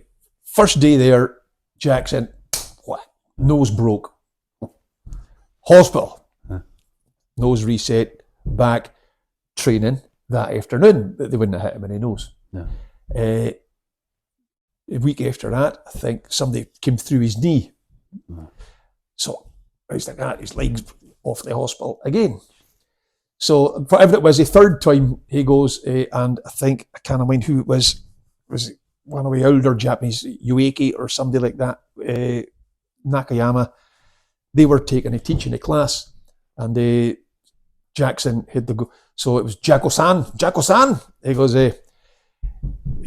first day there, Jackson, nose broke. Hospital, nose reset, back, training that afternoon, but they wouldn't have hit him in the nose. A week after that, I think somebody came through his knee. So he's like that, his legs off the hospital again. So whatever it was, the third time he goes, and I think, I can't mind who it was it one of the older Japanese, Yueki or somebody like that, Nakayama, they were taking a teaching a class, and Jackson had to go. So it was Jacko-san. He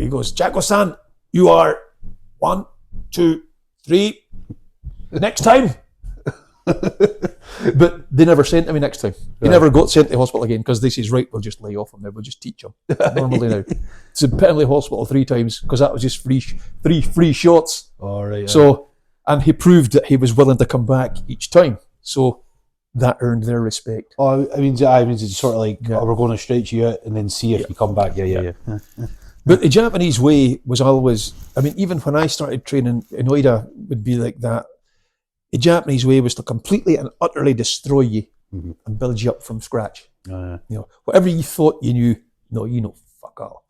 goes, Jacko-san, you are 1, 2, 3. Next time. But they never sent him next time. He never got sent to hospital again because they says, right, we'll just lay off him now. We'll just teach him normally now. So put him in the hospital 3 times because that was just free shots. All right. So, and he proved that he was willing to come back each time. So that earned their respect. Oh, I mean, it's sort of like, we're going to stretch you out and then see if you come back. Yeah. But the Japanese way was always, I mean, even when I started training, Inoida would be like that. The Japanese way was to completely and utterly destroy you and build you up from scratch. You know, whatever you thought you knew, no, you know, fuck all.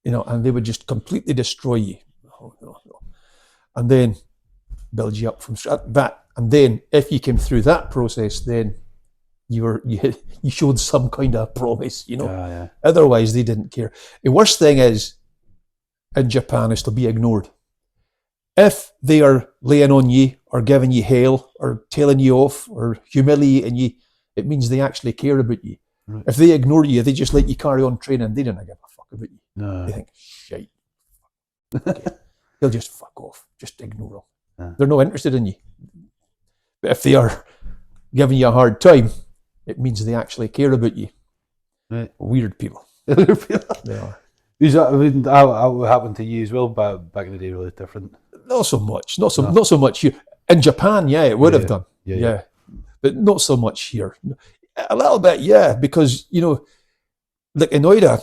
You know, and they would just completely destroy you. No. And then build you up from scratch. And then if you came through that process, then you showed some kind of promise, you know. Otherwise, they didn't care. The worst thing is in Japan is to be ignored. If they are laying on you or giving you hell or telling you off or humiliating you, it means they actually care about you. Right. If they ignore you, they just let you carry on training. They don't give a fuck about you. No. They think, shite. Okay. They'll just fuck off. Just ignore them. They're not interested in you. But if they are giving you a hard time, it means they actually care about you. Right. Weird people. They are. That happened to you as well, but back in the day, really different. Not so much. Not so much here. In Japan, it would have done. Yeah. But not so much here. A little bit, because, you know, like Inoida,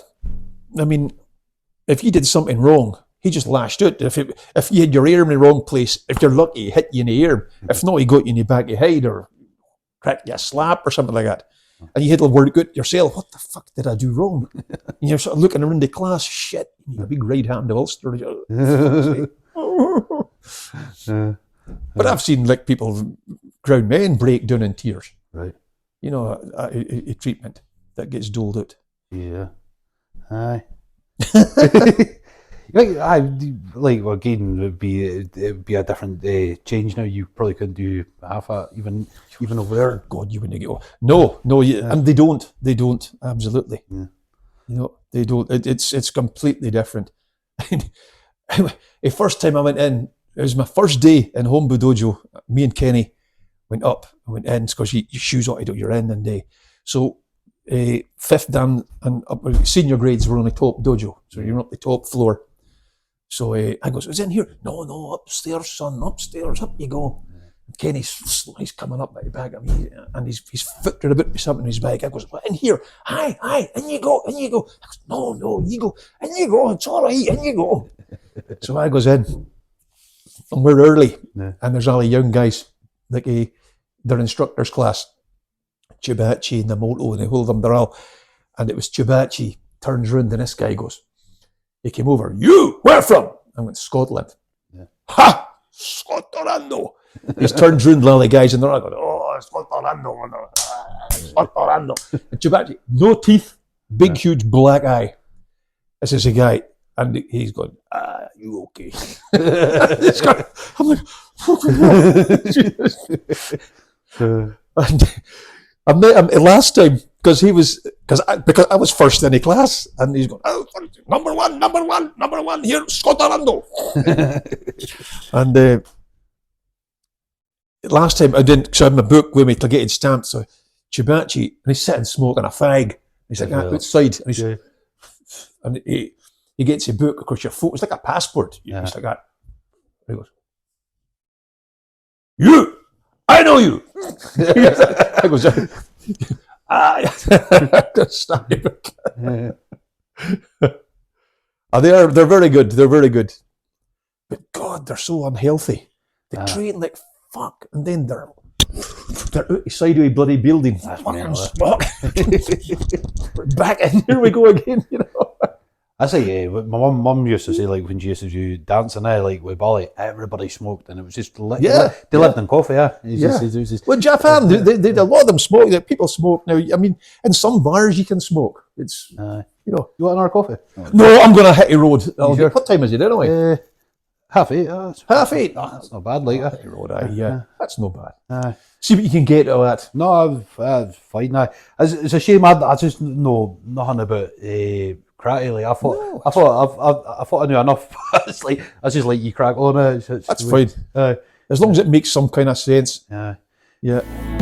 I mean, if you did something wrong, he just lashed out. If you had your arm in the wrong place, if you're lucky, he hit you in the arm. If not, he got you in the back of your head or cracked you a slap or something like that. And you had to work out yourself. What the fuck did I do wrong? And you're sort of looking around the class. Shit, you got a big right hand of Ulster. But I've seen like people, grown men, break down in tears. Right. You know, a treatment that gets doled out. Yeah. Aye. Again, it'd be a different change now. You probably couldn't do half that, even over there. God, you wouldn't get off. No, and they don't, absolutely. Yeah. You know, they don't. It's completely different. The first time I went in, it was my first day in Hombu Dojo. Me and Kenny went in because your shoes ought to do your in, and so 5th dan and up, senior grades were on the top dojo, so you're on the top floor. So I goes, "Is in here?" No, upstairs, son, upstairs, up you go. And Kenny's coming up by the back of me, and he's footed a bit with something in his bag. I goes, "What, in here? Hi, in you go. I goes, no, you go, in you go, it's all right, in you go." So I goes in, and we're early, and there's all the young guys, like their instructor's class, Chibachi and the Moto, and they hold them, they're all, and it was Chibachi turns round and this guy goes, he came over, "You, where from?" I went, "Scotland." Yeah. "Ha! Scotland." He's turned round and all the guys and they're all going, "Oh, Scotland. Scotland." And Chibachi, no teeth, big huge black eye. This is a guy, and he's going, "You okay?" I'm like, and I met him last time because I was first in the class, and he's going, "Oh, number one here, Scotland." And last time I didn't, because I had my book with me to get it stamped. So Chibachi, and he's sitting smoking a fag. He's like outside, and he gets a book. Of course, your photo, it's like a passport. It's like that. He goes, "You, I know you." I goes, they're very good. They're very good. But God, they're so unhealthy. They train like fuck, and then they're out the side of a bloody building. Fucking fuck. We're back, and here we go again. You know. I say, my mum used to say, like, when she used to do dancing there, like, with Bali, everybody smoked, and it was just, they lived in coffee, yeah. Well, Japan, a lot of them smoke, that people smoke now. I mean, in some bars you can smoke. It's, you know. You want another coffee? No, I'm going to hit the road. Sure? What time is it anyway? 8:30. Half 8. That's not bad, like, Hit the road, yeah. That's no bad. uh, See what you can get out of that. No, it's fine. It's a shame. I just know nothing about karate. Like, I thought I knew enough. It's like I just like you crack on it. That's fine. As long as it makes some kind of sense. Yeah. Yeah.